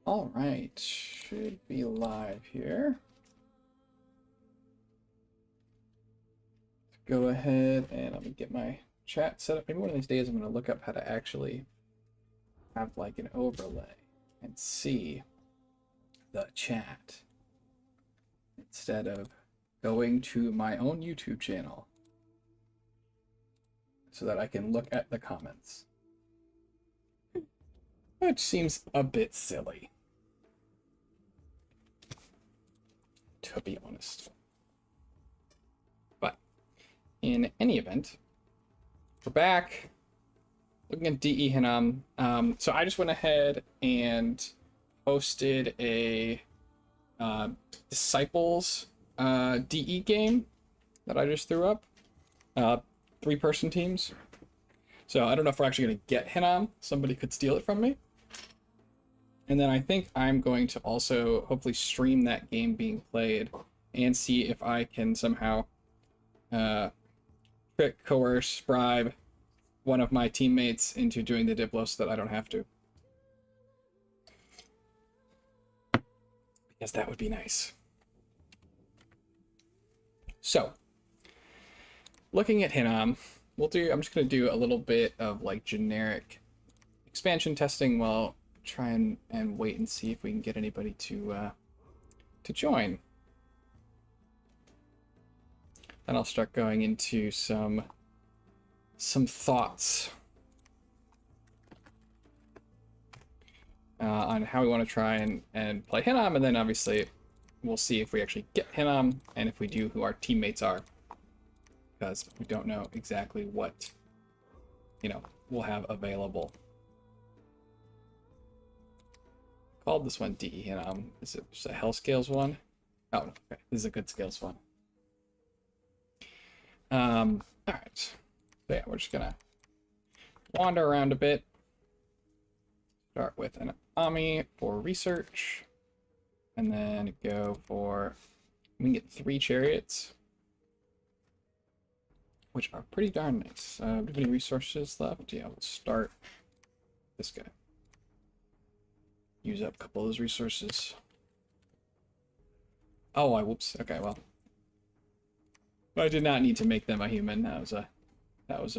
All right, should be live here. Go ahead and let me get my chat set up. Maybe one of these days I'm going to look up how to actually have like an overlay and see the chat instead of going to my own YouTube channel so that I can look at the comments, which seems a bit silly, to be honest. But in any event, we're back looking at DE Hinnom. So I just went ahead and hosted a Disciples DE game that I just threw up. 3-person teams. So I don't know if we're actually going to get Hinnom. Somebody could steal it from me. And then I think I'm going to also hopefully stream that game being played and see if I can somehow trick, coerce, bribe one of my teammates into doing the Diplo so that I don't have to. Because that would be nice. So, looking at Hinnom, I'm just going to do a little bit of like generic expansion testing while try and wait and see if we can get anybody to join. Then I'll start going into some thoughts on how we want to try and play Hinnom, and then obviously we'll see if we actually get Hinnom, and if we do, who our teammates are, because we don't know exactly what we'll have available. Called this one DE Hinnom. Is it just a Hell Scales one? Oh, okay. This is a good scales one. All right. So yeah, we're just gonna wander around a bit. Start with an Ami for research, and then go for, we can get 3 chariots, which are pretty darn nice. Do we have any resources left? Yeah, we'll start this guy. Use up a couple of those resources. Oh, whoops. Okay, well, I did not need to make them a human. That was a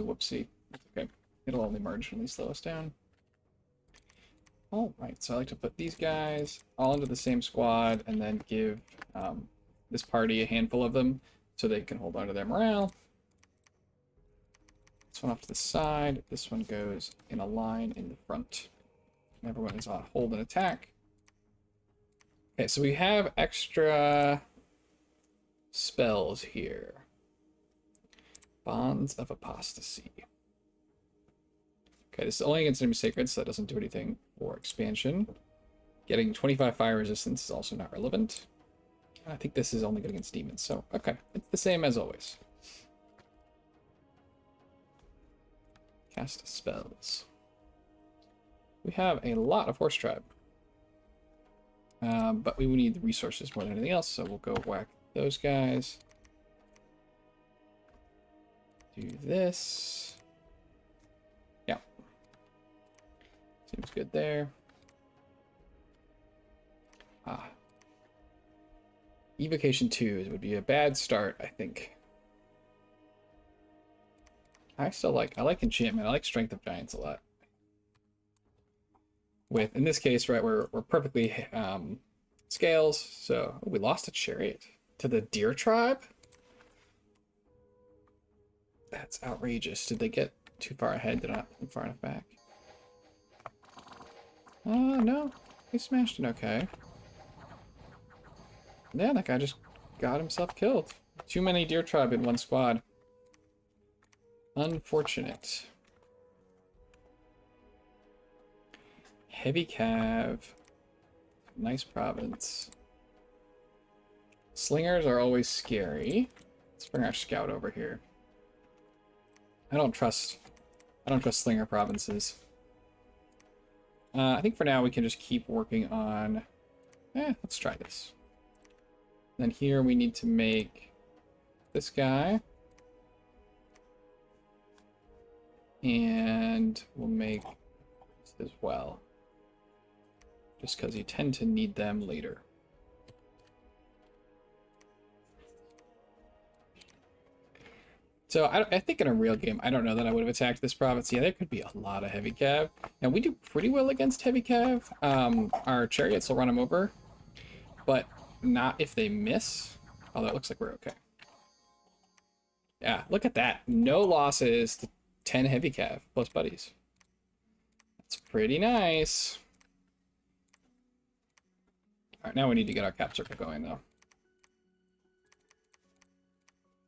whoopsie. Okay, it'll only marginally slow us down. All right, so I like to put these guys all into the same squad and then give this party a handful of them so they can hold on to their morale. This one off to the side. This one goes in a line in the front. Everyone is on hold and attack. Okay, so we have extra spells here. Bonds of Apostasy. Okay, this is only against enemy sacred, so that doesn't do anything for expansion. Getting 25 fire resistance is also not relevant. I think this is only good against demons, so okay, it's the same as always. Cast spells. We have a lot of horse tribe, but we need the resources more than anything else, so we'll go whack those guys. Do this. Yeah. Seems good there. Evocation 2 would be a bad start, I think. I like enchantment. I like Strength of Giants a lot. With, in this case, right, we're perfectly scales, so we lost a chariot to the deer tribe? That's outrageous. Did they get too far ahead? Did I not put far enough back? No. He smashed it okay. Yeah, that guy just got himself killed. Too many deer tribe in one squad. Unfortunate. Heavy cav. Nice province. Slingers are always scary. Let's bring our scout over here. I don't trust slinger provinces. I think for now we can just keep working on... let's try this. Then here we need to make this guy. And we'll make this as well. just because you tend to need them later. So I think in a real game, I don't know that I would have attacked this province. Yeah, there could be a lot of heavy cav. And we do pretty well against heavy cav. Our chariots will run them over, but not if they miss. Although it looks like we're okay. Yeah, look at that. No losses to 10 heavy cav plus buddies. That's pretty nice. All right, now we need to get our cap circle going, though.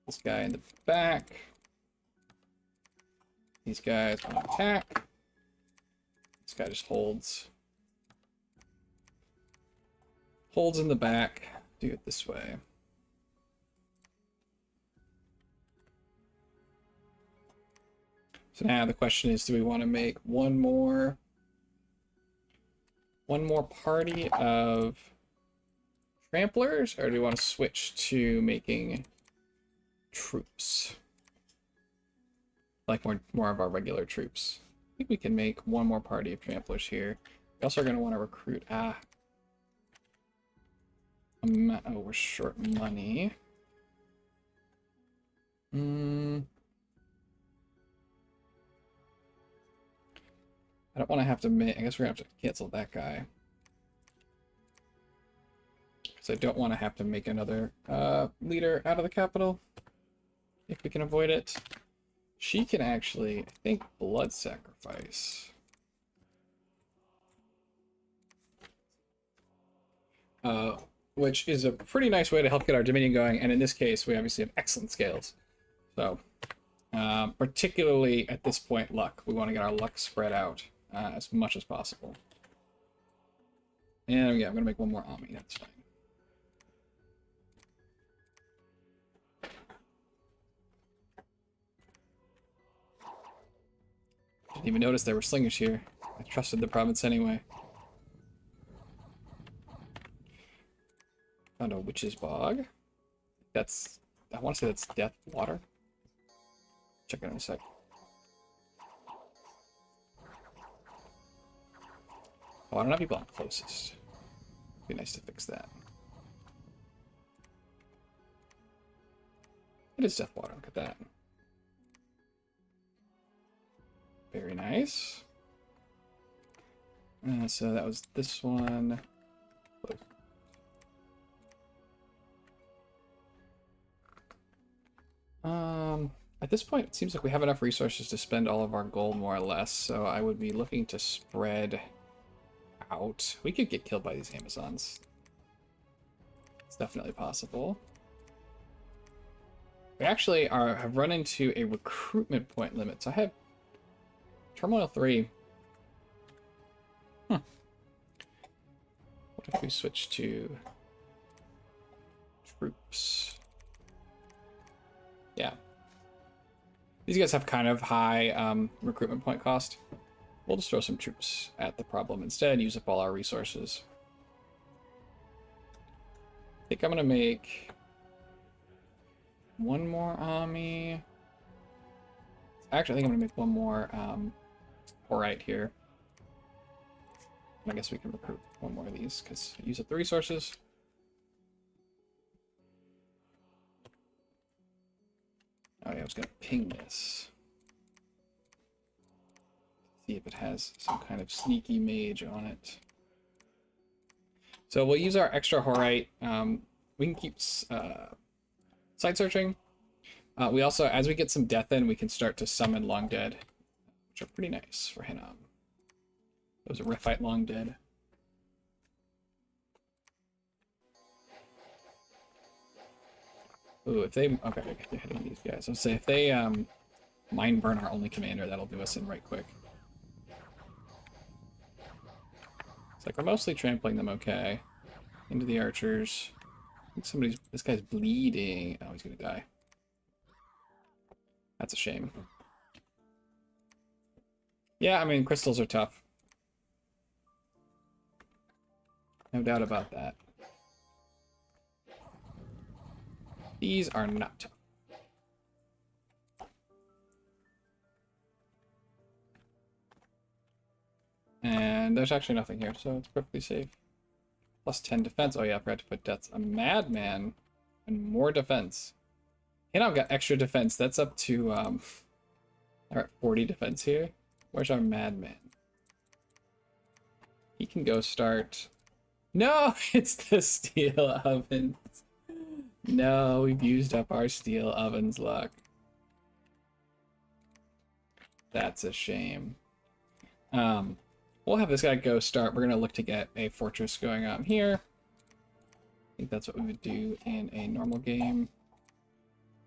This guy in the back. These guys want to attack. This guy just holds. Holds in the back. Do it this way. So now the question is, do we want to make one more party of tramplers, or do we want to switch to making troops? Like more of our regular troops. I think we can make one more party of tramplers here. We also are going to want to recruit. Oh, we're short money. I don't want to have to make. I guess we're going to have to cancel that guy. Because I don't want to have to make another leader out of the capital. If we can avoid it. She can actually, I think, blood sacrifice. Which is a pretty nice way to help get our Dominion going. And in this case, we obviously have excellent scales. So, particularly at this point, luck. We want to get our luck spread out as much as possible. And yeah, I'm going to make one more army. That's fine. Didn't even notice there were slingers here. I trusted the province anyway. Found a witch's bog. That's... I want to say that's death water. Check it out in a sec. Oh, I don't have people on closest. Be nice to fix that. It is death water. Look at that. Very nice. So that was this one. At this point, it seems like we have enough resources to spend all of our gold, more or less, so I would be looking to spread out. We could get killed by these Amazons. It's definitely possible. We actually have run into a recruitment point limit, so I have Turmoil 3. What if we switch to troops? Yeah. These guys have kind of high recruitment point cost. We'll just throw some troops at the problem instead, use up all our resources. I think I'm going to make one more army. Actually, I think I'm going to make one more Horite here. I guess we can recruit one more of these because use up the resources. Oh yeah, I was gonna ping this. See if it has some kind of sneaky mage on it. So we'll use our extra Horite. We can keep side searching. We also, as we get some death in, we can start to summon Long Dead, which are pretty nice for Hinnom. Those are Riphite Long Dead. Ooh, if they... Okay, they're hitting these guys. I'll say if they mind burn our only commander, that'll do us in right quick. It's like we're mostly trampling them okay. Into the archers. I think this guy's bleeding. Oh, he's gonna die. That's a shame. Yeah, I mean, crystals are tough. No doubt about that. These are not tough. And there's actually nothing here, so it's perfectly safe. Plus 10 defense. Oh yeah, I forgot to put deaths. A madman and more defense. Hinnom got extra defense. That's up to alright, 40 defense here. Where's our madman? He can go start. No, it's the steel ovens. No, we've used up our steel ovens luck. That's a shame. We'll have this guy go start. We're gonna look to get a fortress going on here. I think that's what we would do in a normal game.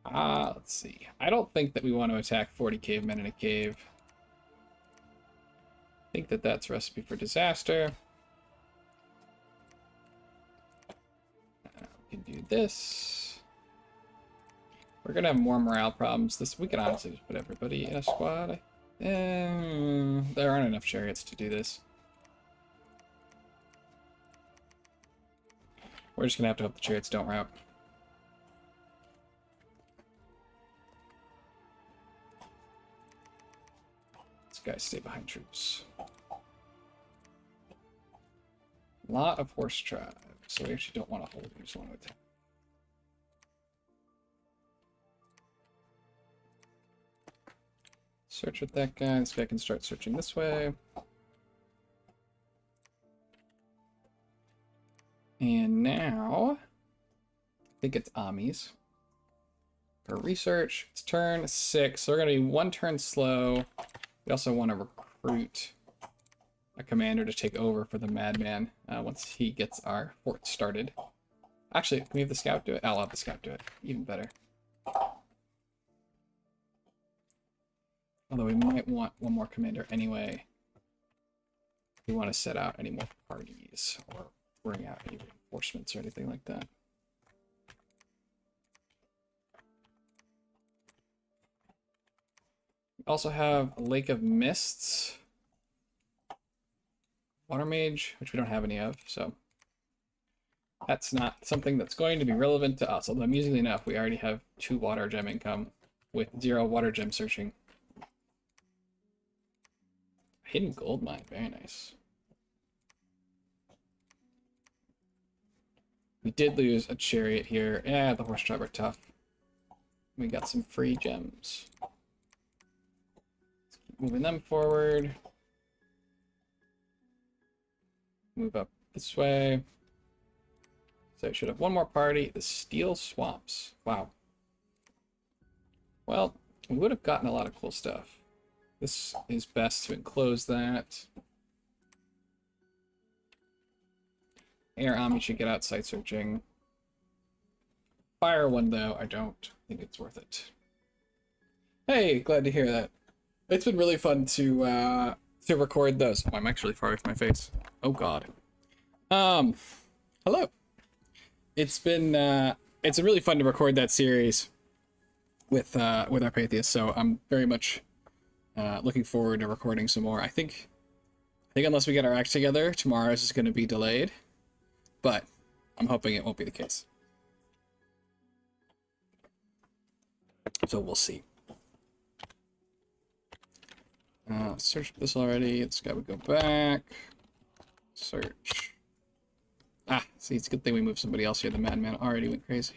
Let's see. I don't think that we want to attack 40 cavemen in a cave. I think that that's recipe for disaster. We can do this. We're gonna have more morale problems. We can honestly just put everybody in a squad. There aren't enough chariots to do this. We're just gonna have to hope the chariots don't rout. These guys stay behind troops. A lot of horse tribes, so we actually don't want to hold, we just want to attack. Search with that guy. This guy can start searching this way. And now, I think it's Ami's. For research, it's turn 6. So we're going to be 1 turn slow. We also want to recruit a commander to take over for the madman once he gets our fort started. Actually, can we have the scout do it? I'll have the scout do it. Even better. Although we might want one more commander anyway. We want to set out any more parties or bring out any reinforcements or anything like that. We also have a Lake of Mists. Water Mage, which we don't have any of, so that's not something that's going to be relevant to us. Although amusingly enough, we already have 2 water gem income with 0 water gem searching. Hidden gold mine, very nice. We did lose a chariot here. Yeah, the horse tribe are tough. We got some free gems. Let's keep moving them forward. Move up this way. So I should have one more party. The Steel Swamps. Wow. Well, we would have gotten a lot of cool stuff. This is best to enclose that. Air Ami should get out site searching. Fire one, though, I don't think it's worth it. Hey, glad to hear that. It's been really fun to record those. Oh, I'm actually far away from my face. Oh God. Hello. It's been really fun to record that series with our Patheists. So I'm very much looking forward to recording some more. I think unless we get our act together, tomorrow's is going to be delayed, but I'm hoping it won't be the case. So we'll see. Search this already. This guy would go back. Search. Ah, see, it's a good thing we moved somebody else here. The madman already went crazy.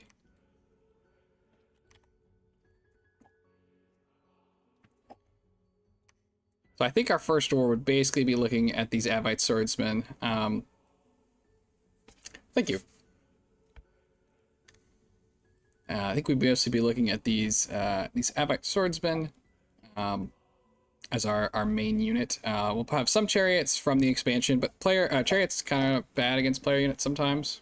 So I think our first war would basically be looking at these Avite swordsmen. Thank you. I think we'd basically be looking at these Avite swordsmen as our main unit. We'll have some chariots from the expansion, but chariots kind of bad against player units sometimes.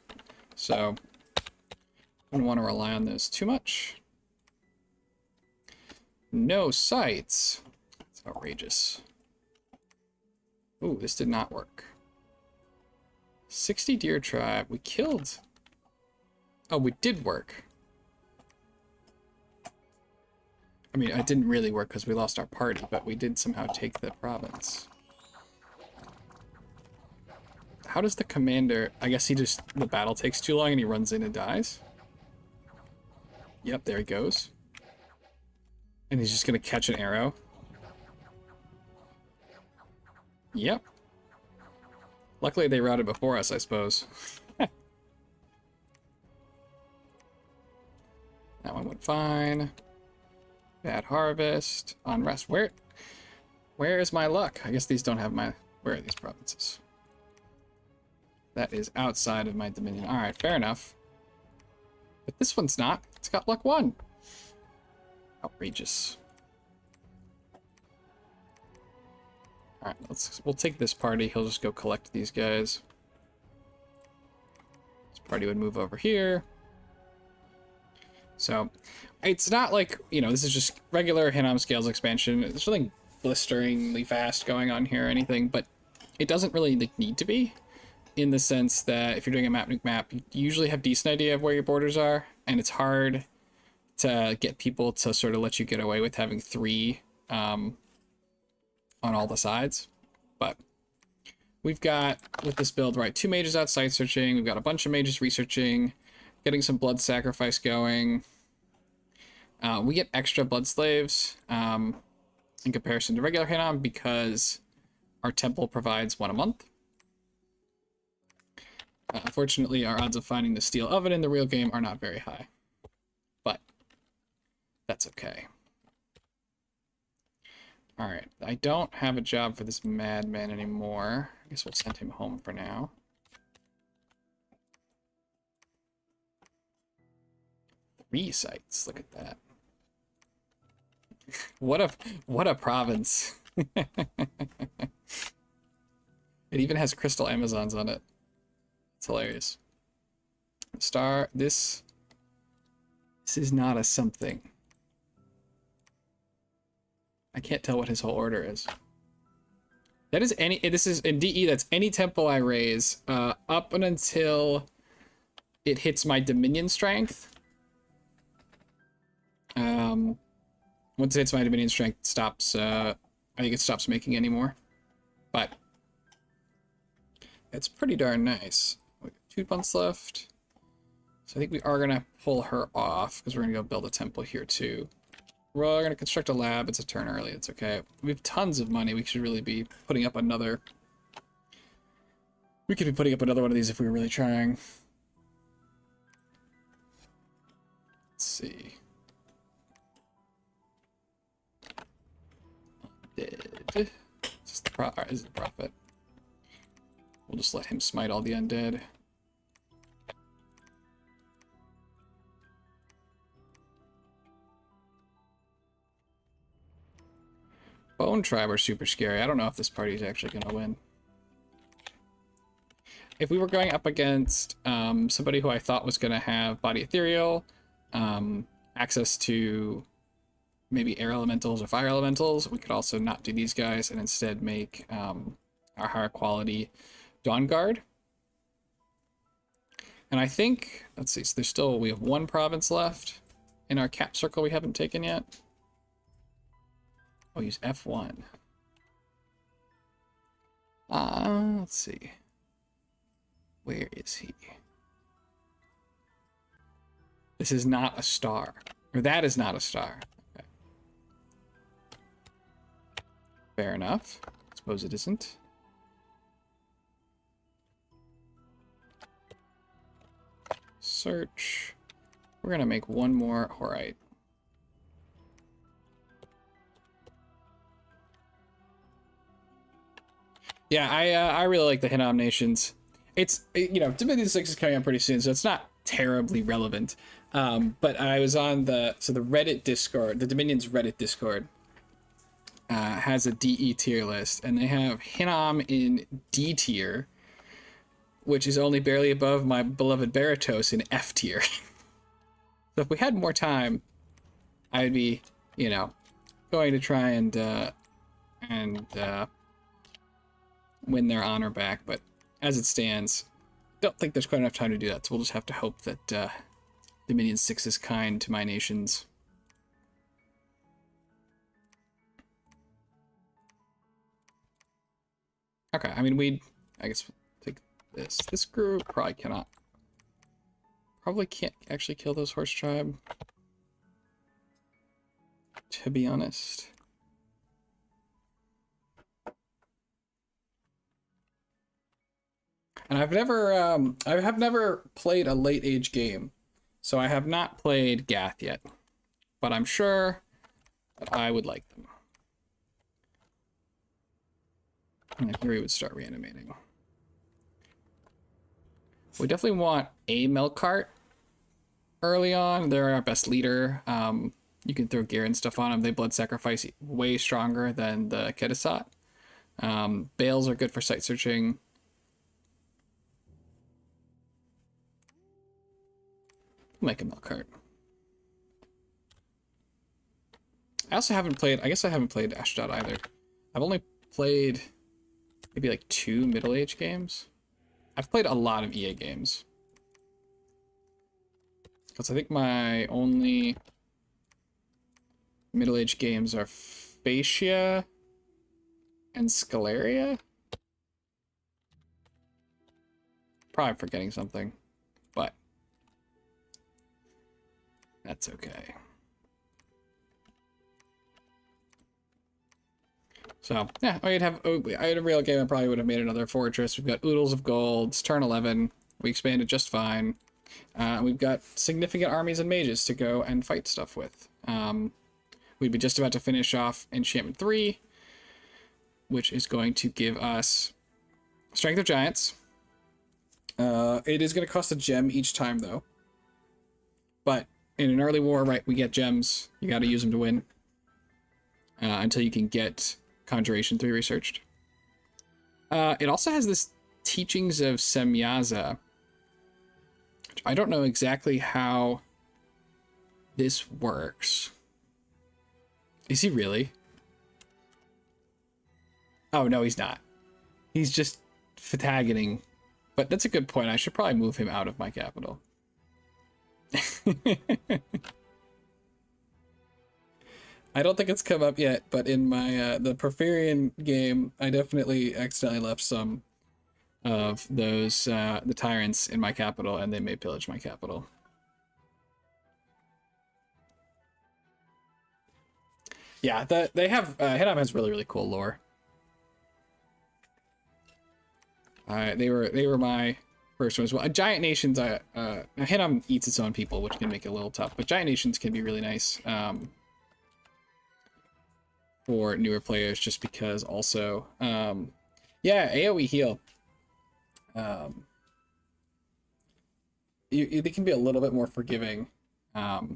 So I don't want to rely on those too much. No sites. It's outrageous. Ooh, this did not work. 60 deer tribe. We killed. Oh, we did work. I mean, it didn't really work because we lost our party, but we did somehow take the province. How does the commander... I guess the battle takes too long and he runs in and dies? Yep, there he goes. And he's just going to catch an arrow. Yep. Luckily they routed before us, I suppose. That one went fine. Bad harvest. Unrest. Where is my luck? I guess these don't have my... Where are these provinces? That is outside of my dominion. Alright, fair enough. But this one's not. It's got luck 1. Outrageous. Alright, we'll take this party. He'll just go collect these guys. This party would move over here. So, it's not like, you know, this is just regular Hinnom Scales expansion. There's nothing blisteringly fast going on here or anything, but it doesn't really like, need to be, in the sense that if you're doing a map nuke map, you usually have a decent idea of where your borders are, and it's hard to get people to sort of let you get away with having 3 on all the sides. But we've got, with this build, right, 2 mages out site searching, we've got a bunch of mages researching, getting some blood sacrifice going. We get extra blood slaves in comparison to regular Hinnom because our temple provides 1 a month. Unfortunately, our odds of finding the steel oven in the real game are not very high, but that's okay. All right, I don't have a job for this madman anymore. I guess we'll send him home for now. Three sites. Look at that. What a province. It even has crystal Amazons on it. It's hilarious. Star, this is not a something. I can't tell what his whole order is. That is any, this is in DE, that's any temple I raise up and until it hits my dominion strength. Once it hits my dominion strength, it stops, I think it stops making anymore. But it's pretty darn nice. We got 2 months left. So I think we are going to pull her off because we're going to go build a temple here too. We're going to construct a lab. It's a turn early. It's okay. We have tons of money. We should really be putting up another... We could be putting up another one of these if we were really trying. Let's see. Undead. Is this the prophet? We'll just let him smite all the undead. Bone Tribe are super scary. I don't know if this party is actually going to win. If we were going up against somebody who I thought was going to have Body Ethereal, access to maybe air elementals or fire elementals, we could also not do these guys and instead make our higher quality Dawn Guard. And I think, let's see, so there's still, we have 1 province left in our cap circle we haven't taken yet. I'll use F1. Let's see. Where is he? This is not a star. Or that is not a star. Okay. Fair enough. I suppose it isn't. Search. We're going to make 1 more Horite. Yeah, I really like the Hinnom nations. It's, you know, Dominion 6 is coming out pretty soon, so it's not terribly relevant. But I was on the Reddit Discord, the Dominion's Reddit Discord has a DE tier list, and they have Hinnom in D tier, which is only barely above my beloved Baratos in F tier. So if we had more time, I'd be, you know, going to try and win their honor back, but as it stands, don't think there's quite enough time to do that, so we'll just have to hope that Dominion 6 is kind to my nations. Okay, I mean, I guess we'll take this. This group probably can't actually kill those horse tribe, to be honest. And I have never played a late age game, so I have not played Gath yet, but I'm sure that I would like them. And here we would start reanimating. We definitely want a milk cart early on. They're our best leader. You can throw gear and stuff on them. They blood sacrifice way stronger than the Kedisat. Bales are good for site searching. Make a milk cart. I also haven't played, I guess I haven't played Ashdod either. I've only played maybe like 2 middle-age games. I've played a lot of EA games. Because I think my only middle-aged games are Phaecia and Scalaria. Probably forgetting something, but that's okay. So, yeah, I had a real game, I probably would have made another fortress. We've got Oodles of Gold, it's turn 11. We expanded just fine. We've got significant armies and mages to go and fight stuff with. We'd be just about to finish off Enchantment 3, which is going to give us Strength of Giants. It is going to cost a gem each time, though. But in an early war, right, we get gems. You got to use them to win. Until you can get Conjuration 3 researched. It also has this Teachings of Semyaza. I don't know exactly how this works. Is he really? Oh, no, he's not. He's just fatageting. But that's a good point. I should probably move him out of my capital. I don't think it's come up yet, but in my the Porphyrian game, I definitely accidentally left some of those the tyrants in my capital, and they may pillage my capital. Yeah, they have Hinnom has really cool lore. They were my first ones. Well, Giant Nations, Hinnom eats its own people, which can make it a little tough, but Giant Nations can be really nice. For newer players, just because also yeah, AoE heal, they can be a little bit more forgiving of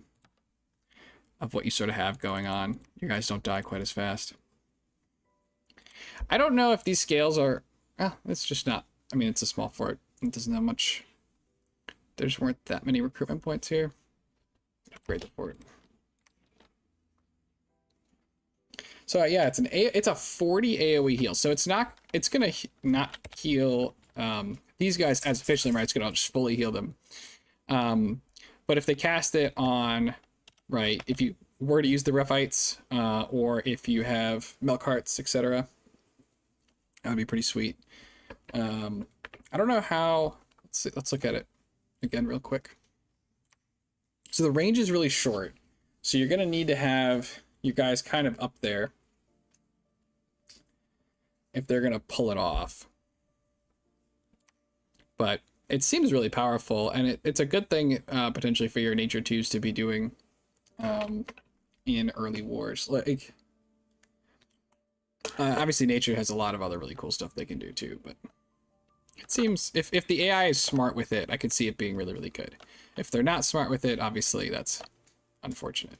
what you sort of have going on. You guys don't die quite as fast. I don't know if these scales are, it's just not, I mean, it's a small fort, it doesn't have much, there just weren't that many recruitment points here. Upgrade the fort. So yeah, it's a 40 AoE heal. So it's gonna not heal these guys as efficiently, right? It's gonna just fully heal them. But if they cast it on, right, if you were to use the Rephites, or if you have milk hearts, etc., that would be pretty sweet. I don't know how. Let's look at it again real quick. So the range is really short. So you're gonna need to have you guys kind of up there if they're gonna pull it off. But it seems really powerful, and it's a good thing potentially for your Nature 2s to be doing in early wars. Like obviously Nature has a lot of other really cool stuff they can do too, but it seems if the AI is smart with it, I could see it being really good. If they're not smart with it, obviously that's unfortunate.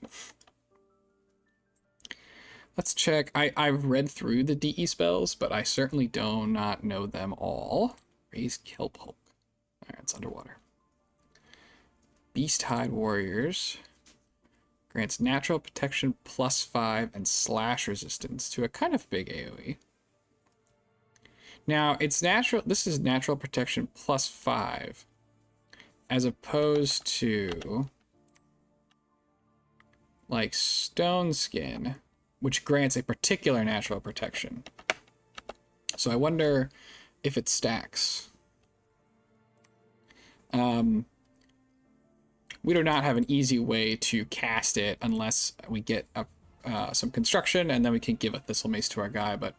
Let's check. I've read through the DE spells, but I certainly do not know them all. Raise Kelp Hulk. Alright, it's underwater. Beast Hide Warriors. Grants natural protection +5 and slash resistance to a kind of big AoE. Now, it's natural. This is natural protection +5, as opposed to like Stone Skin, which grants a particular natural protection. So I wonder if it stacks. We do not have an easy way to cast it unless we get some construction, and then we can give a Thistle Mace to our guy, but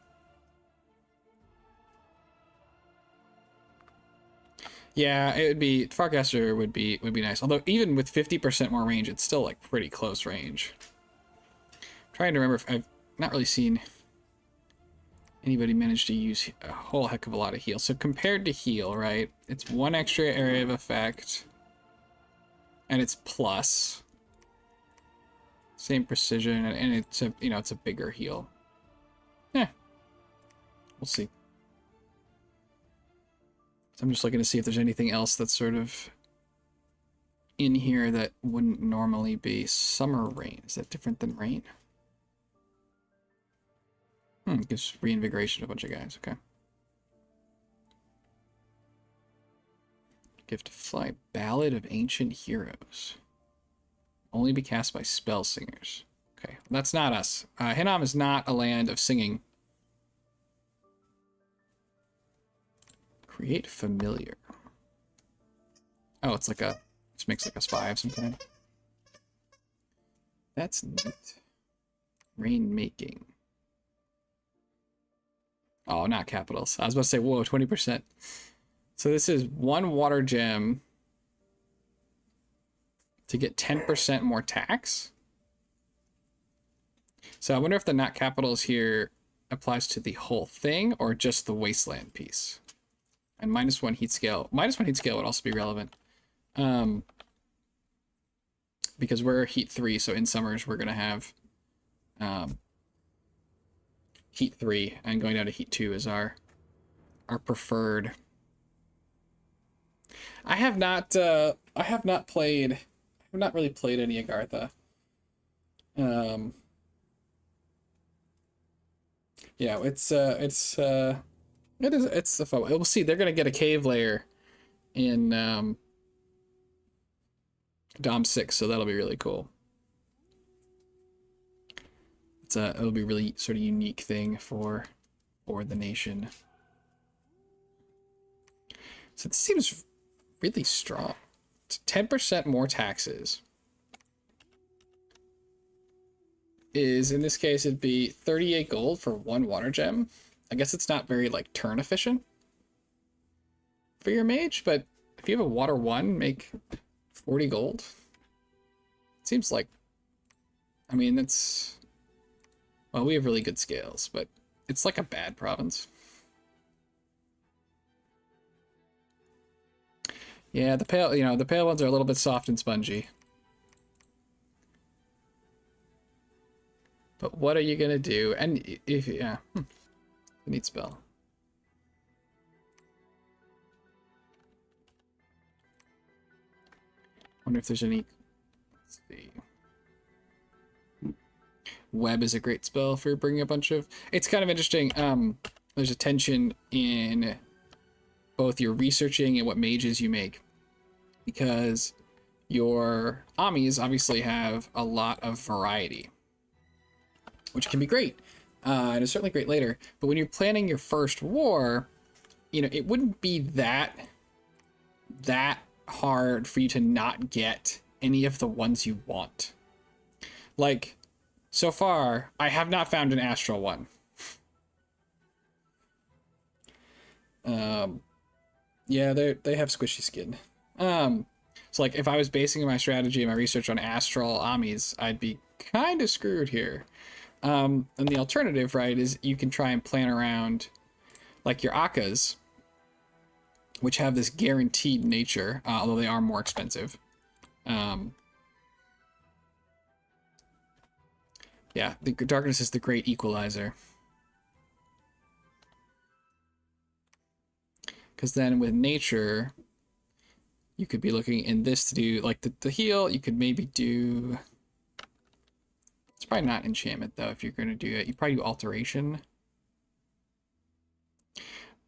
Yeah, it would be Farcaster would be nice. Although even with 50% more range, it's still like pretty close range. I'm trying to remember if I've not really seen anybody manage to use a whole heck of a lot of heal. So compared to heal, right? It's 1 extra area of effect, and it's plus. Same precision, and it's a it's a bigger heal. Yeah, we'll see. So I'm just looking to see if there's anything else that's sort of in here that wouldn't normally be. Summer rain, is that different than rain? Gives reinvigoration to a bunch of guys. Okay. Gift of Fly, Ballad of Ancient Heroes. Only be cast by spell singers. Okay, that's not us. Hinnom is not a land of singing. Create familiar. Oh, it's like a, just makes like a spy of some kind. That's neat. Rain making. Oh, not capitals. I was about to say, whoa, 20%. So this is 1 water gem to get 10% more tax. So I wonder if the not capitals here applies to the whole thing or just the wasteland piece. And -1 heat scale. -1 heat scale would also be relevant. Because we're heat 3, so in summers we're gonna have heat 3, and going down to heat 2 is our preferred. I have not really played any Agartha. Yeah, it's a fun. We'll see. They're gonna get a cave layer in Dom 6, so that'll be really cool. It'll be a really sort of unique thing for the nation. So it seems really strong. 10% more taxes is, in this case, it'd be 38 gold for 1 water gem. I guess it's not very like turn efficient for your mage, but if you have a water 1, make 40 gold. It seems like, I mean, that's, well, we have really good scales, but it's like a bad province. Yeah, the pale, the pale ones are a little bit soft and spongy. But what are you gonna do? And if, yeah, neat spell. Wonder if there's any, let's see. Web is a great spell for bringing a bunch of, it's kind of interesting. There's a tension in both your researching and what mages you make, because your Amis obviously have a lot of variety, which can be great, and it's certainly great later. But when you're planning your first war, it wouldn't be that hard for you to not get any of the ones you want. Like, so far, I have not found an astral one. Yeah, they have squishy skin. So like if I was basing my strategy and my research on astral Amis, I'd be kind of screwed here. And the alternative, right, is you can try and plan around like your Akkas, which have this guaranteed nature, although they are more expensive. Yeah, the darkness is the great equalizer. Because then with nature, you could be looking in this to do like the heal. You could maybe do, it's probably not enchantment though if you're going to do it. You probably do alteration.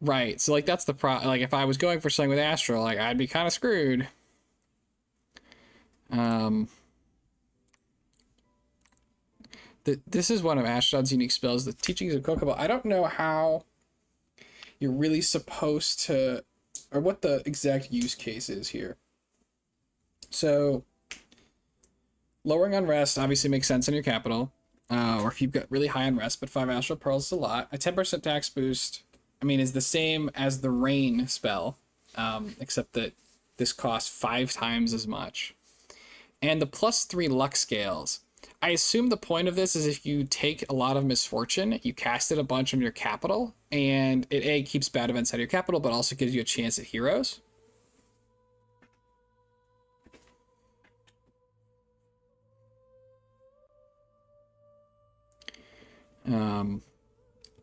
Right, so like that's the like if I was going for something with astral, like I'd be kind of screwed. This is one of Ashdod's unique spells, the Teachings of Kokobo. I don't know how you're really supposed to, or what the exact use case is here. So, lowering unrest obviously makes sense in your capital, or if you've got really high unrest, but 5 Astral Pearls is a lot. A 10% tax boost, I mean, is the same as the Rain spell. except that this costs 5 times as much. And the +3 luck scales. I assume the point of this is if you take a lot of misfortune, you cast it a bunch on your capital, and it A, keeps bad events out of your capital, but also gives you a chance at heroes.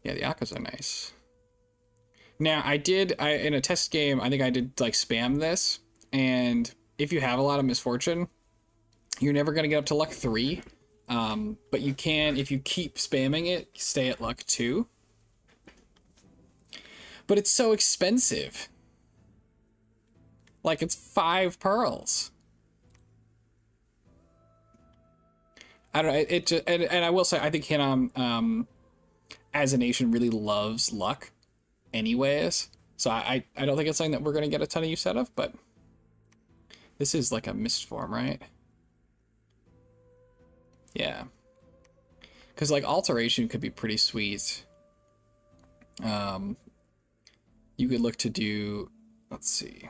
Yeah, the Akkas are nice. Now, in a test game, I think I did like spam this, and if you have a lot of misfortune, you're never going to get up to luck 3, but you can, if you keep spamming it, stay at luck 2. But it's so expensive. Like, it's 5 pearls. I don't know, it just, and I will say, I think Hinnom, as a nation, really loves luck anyways. So I don't think it's something that we're going to get a ton of use out of, but this is like a mist form, right? Yeah. Because, like, alteration could be pretty sweet. You could look to do, let's see.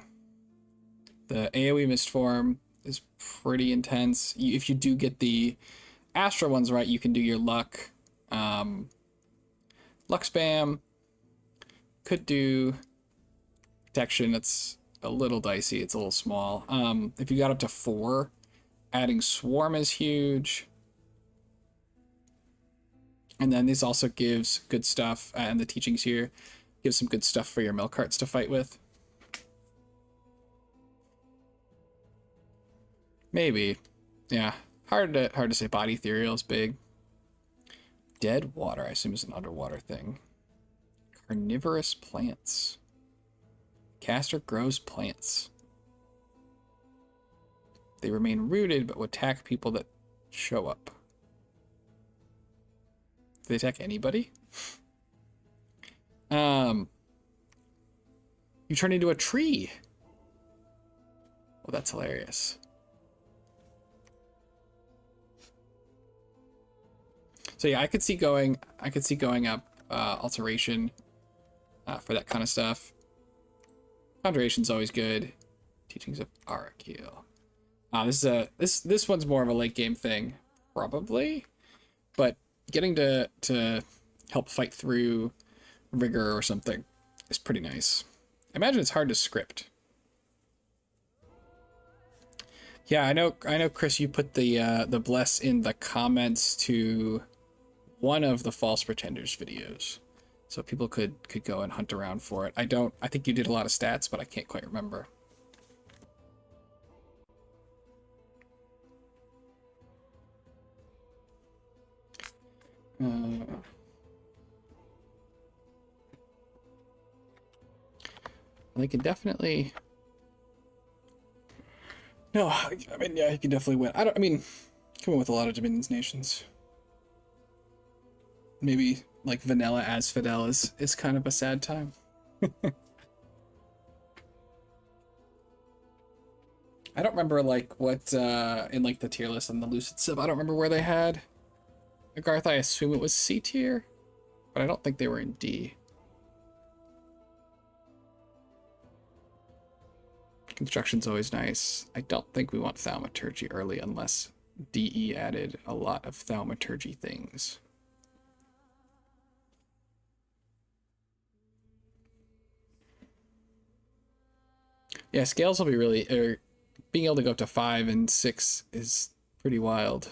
The AoE mist form is pretty intense. If you do get the Astra ones right, you can do your luck. Luck spam. Could do protection. It's a little dicey. It's a little small. If you got up to 4, adding swarm is huge. And then this also gives good stuff, and the teachings here gives some good stuff for your milk carts to fight with. Maybe. Yeah. Hard to say. Body ethereal is big. Dead water, I assume, is an underwater thing. Carnivorous plants. Caster grows plants. They remain rooted, but will attack people that show up. Do they attack anybody? You turn into a tree. Oh, that's hilarious. So yeah, I could see going up alteration for that kind of stuff. Conjuration's always good. Teachings of Arakil. This one's more of a late game thing, probably, but getting to help fight through rigor or something is pretty nice. I imagine it's hard to script. Yeah, I know, Chris, you put the bless in the comments to one of the False Pretenders videos, so people could go and hunt around for it. I think you did a lot of stats, but I can't quite remember. They can definitely. No, I mean, yeah, he can definitely win. I mean, come in with a lot of Dominions nations. Maybe like vanilla as Fidel is kind of a sad time. I don't remember like what in like the tier list on the Lucid sub. I don't remember where they had Agarth. I assume it was C tier, but I don't think they were in D. Construction's always nice. I don't think we want Thaumaturgy early unless DE added a lot of Thaumaturgy things. Yeah, scales will be really, being able to go up to 5 and 6 is pretty wild.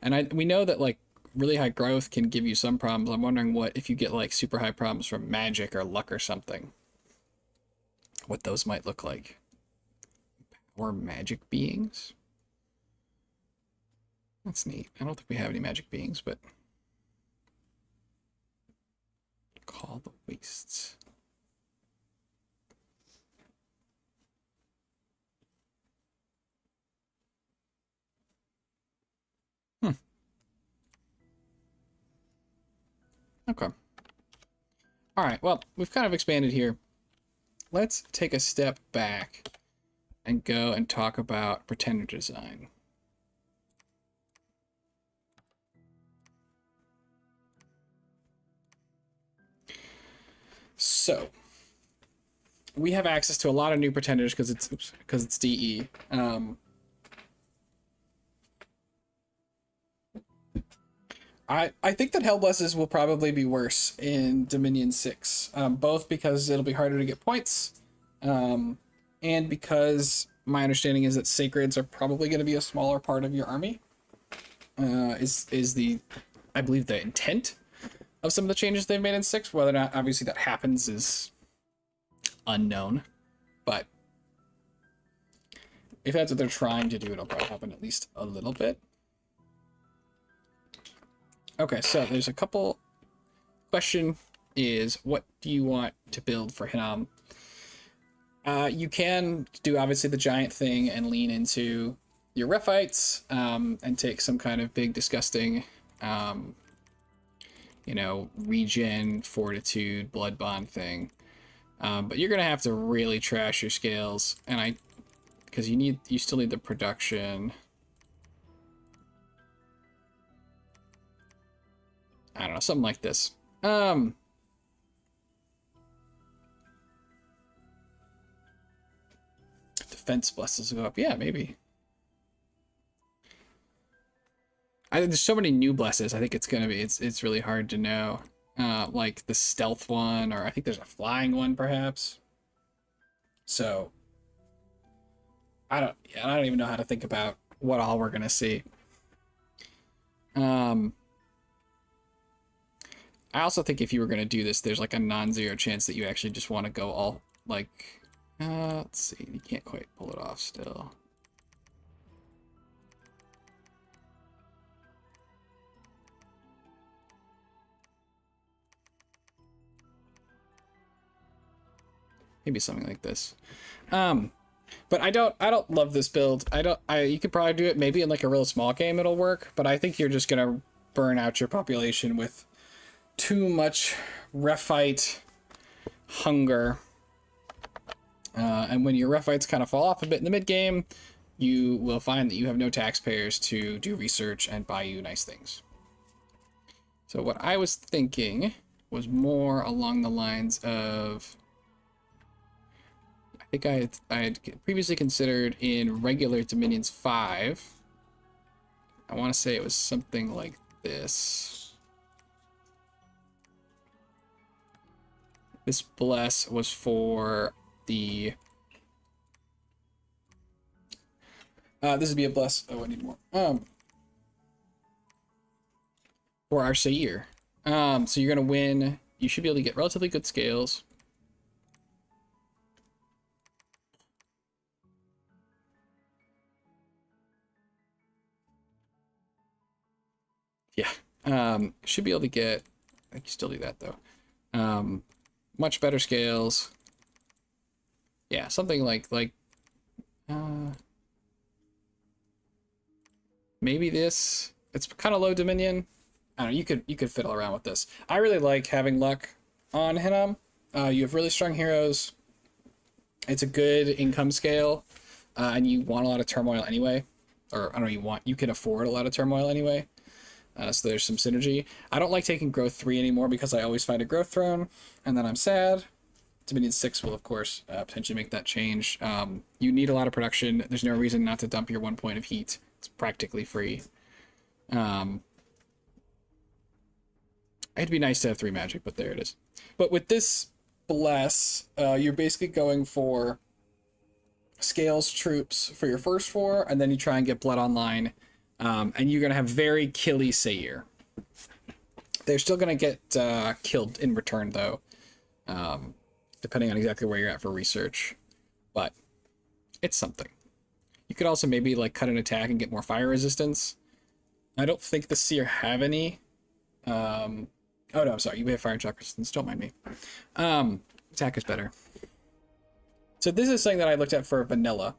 And we know that like really high growth can give you some problems. I'm wondering what if you get like super high problems from magic or luck or something, what those might look like. Or magic beings. That's neat. I don't think we have any magic beings, but Call the Wastes. Okay. All right, well, we've kind of expanded here. Let's take a step back and go and talk about Pretender design. So, we have access to a lot of new pretenders because it's DE. I think that Hellblesses will probably be worse in Dominion 6, both because it'll be harder to get points, and because my understanding is that Sacreds are probably going to be a smaller part of your army. I believe, the intent of some of the changes they've made in 6. Whether or not, obviously, that happens is unknown, but if that's what they're trying to do, it'll probably happen at least a little bit. Okay, so there's a couple. Question is, what do you want to build for Hinnom? You can do obviously the giant thing and lean into your Rephites, and take some kind of big disgusting, regen, fortitude, blood bond thing. But you're gonna have to really trash your scales, and because you still need the production. I don't know, something like this. Defense blesses go up. Yeah, maybe. There's so many new blesses. I think it's really hard to know. Like the stealth one, or I think there's a flying one, perhaps. So I don't even know how to think about what all we're gonna see. I also think if you were going to do this, there's like a non-zero chance that you actually just want to go all, like, let's see, you can't quite pull it off still. Maybe something like this. But I don't love this build. You could probably do it maybe in like a real small game, it'll work, but I think you're just going to burn out your population with too much Rephite hunger. And when your Rephites kind of fall off a bit in the mid game, you will find that you have no taxpayers to do research and buy you nice things. So what I was thinking was more along the lines of, I think I had previously considered in regular Dominions 5, I want to say it was something like this. This bless was for the... this would be a bless... Oh, I need more. For our Sair. So you're going to win... You should be able to get relatively good scales. Yeah. Should be able to get... I can still do that, though. Much better scales. Yeah, something like maybe this. It's kind of low Dominion. I don't know, you could fiddle around with this. I really like having luck on Hinnom. You have really strong heroes. It's a good income scale, and you want a lot of turmoil anyway. Or I don't know, you can afford a lot of turmoil anyway. So there's some synergy. I don't like taking growth 3 anymore because I always find a growth throne, and then I'm sad. Dominion 6 will, of course, potentially make that change. You need a lot of production. There's no reason not to dump your 1 point of heat. It's practically free. It'd be nice to have 3 magic, but there it is. But with this bless, you're basically going for scales troops for your first 4, and then you try and get blood online. And you're going to have very killy Sair. They're still going to get killed in return, though, depending on exactly where you're at for research. But it's something. You could also maybe like cut an attack and get more fire resistance. I don't think the Seer have any. Oh no, I'm sorry. You have fire and shock resistance. Don't mind me. Attack is better. So this is something that I looked at for vanilla.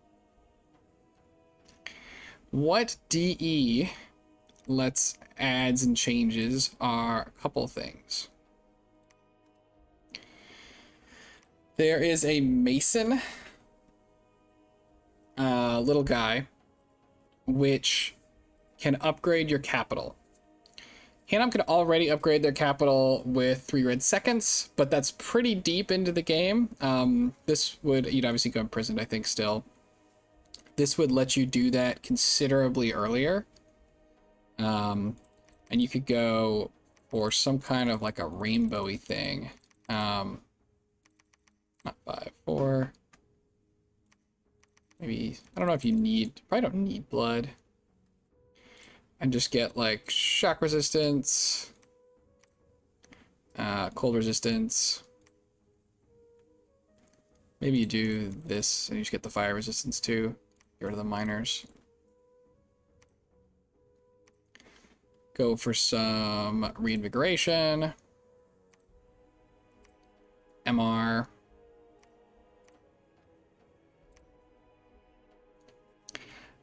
What DE lets adds and changes are a couple things. There is a Mason, little guy, which can upgrade your capital. Hinnom could already upgrade their capital with 3 red seconds, but that's pretty deep into the game. This would, you'd obviously go imprisoned, I think, still. This would let you do that considerably earlier. And you could go for some kind of like a rainbowy thing. Not 5, 4. Maybe, I don't know if you need, probably don't need blood. And just get like shock resistance, cold resistance. Maybe you do this and you just get the fire resistance too. Get rid of the miners. Go for some reinvigoration. MR.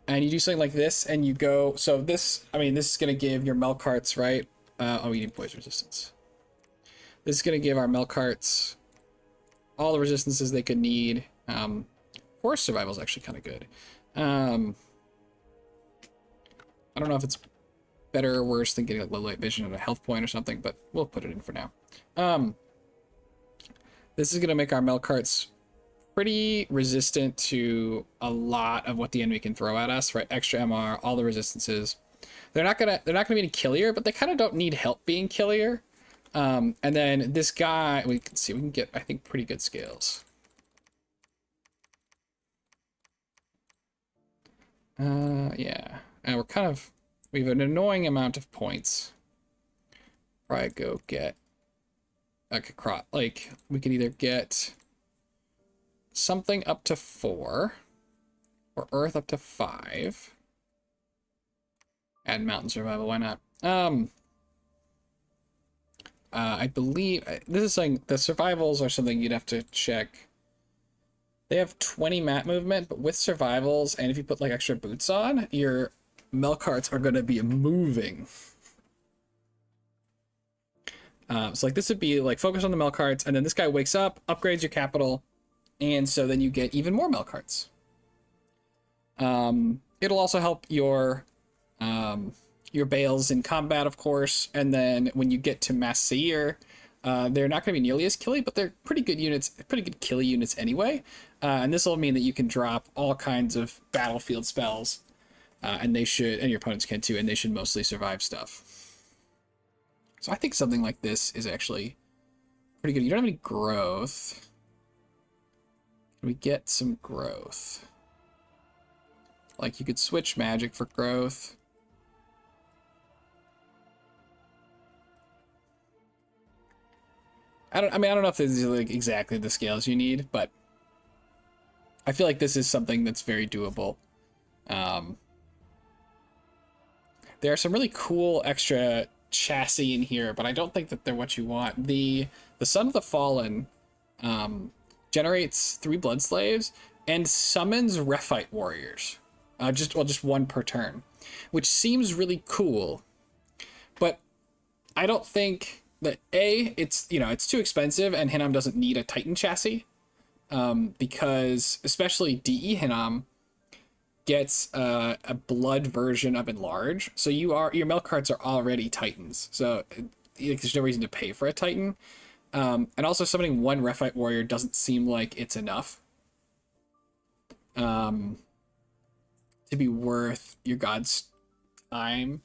And you do something like this, and you go, so this, I mean, this is going to give your Melkarts, right? Oh, we need poison resistance. This is going to give our Melkarts all the resistances they could need. Forest survival is actually kind of good. I don't know if it's better or worse than getting like low light vision at a health point or something, but we'll put it in for now. This is going to make our Melkarts pretty resistant to a lot of what the enemy can throw at us, right? Extra MR, all the resistances. They're not gonna be any killier, but they kind of don't need help being killier. And then this guy, we can see, we can get, I think, pretty good scales. Yeah, and we're kind of, we have an annoying amount of points. Probably go get like we can either get something up to 4 or earth up to 5. Add mountain survival, why not? I believe this is saying the survivals are something you'd have to check. They have 20 map movement, but with survivals and if you put like extra boots on, your Melkarts are going to be moving. So like this would be like focus on the Melkarts, and then this guy wakes up, upgrades your capital, and so then you get even more Melkarts. It'll also help your bales in combat, of course, and then when you get to Mass Seer, they're not going to be nearly as killy, but they're pretty good units, pretty good killy units anyway. And this will mean that you can drop all kinds of battlefield spells, and they should, and your opponents can too, and they should mostly survive stuff. So I think something like this is actually pretty good. You don't have any growth. Can we get some growth? Like you could switch magic for growth. I don't know if this is like exactly the scales you need, but I feel like this is something that's very doable. There are some really cool extra chassis in here, but I don't think that they're what you want. The Son of the Fallen generates 3 blood slaves and summons Rephite warriors. Just one per turn, which seems really cool, but I don't think that it's too expensive, and Hinnom doesn't need a Titan chassis, because especially DE Hinnom gets a blood version of Enlarge, so your Melkarts are already Titans, so there's no reason to pay for a Titan. And also summoning 1 Rephite warrior doesn't seem like it's enough to be worth your god's time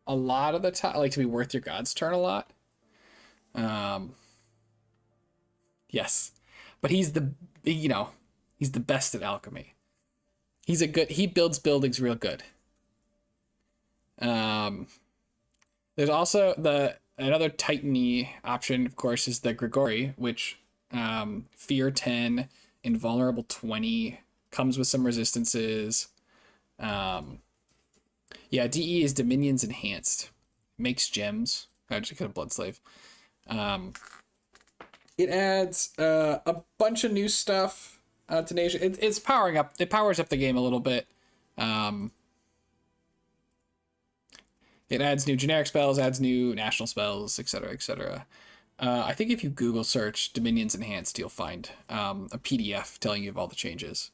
a lot of the time, like to be worth your god's turn a lot. Yes, but he's the best at alchemy. He builds buildings real good. There's also another Titan-y option, of course, is the Grigori, which fear 10, invulnerable 20, comes with some resistances. Yeah, DE is Dominions Enhanced, makes gems. I just got a blood slave. It adds a bunch of new stuff to Nation. It's powering up. It powers up the game a little bit. It adds new generic spells, adds new national spells, etc., etc. I think if you Google search Dominions Enhanced, you'll find a PDF telling you of all the changes.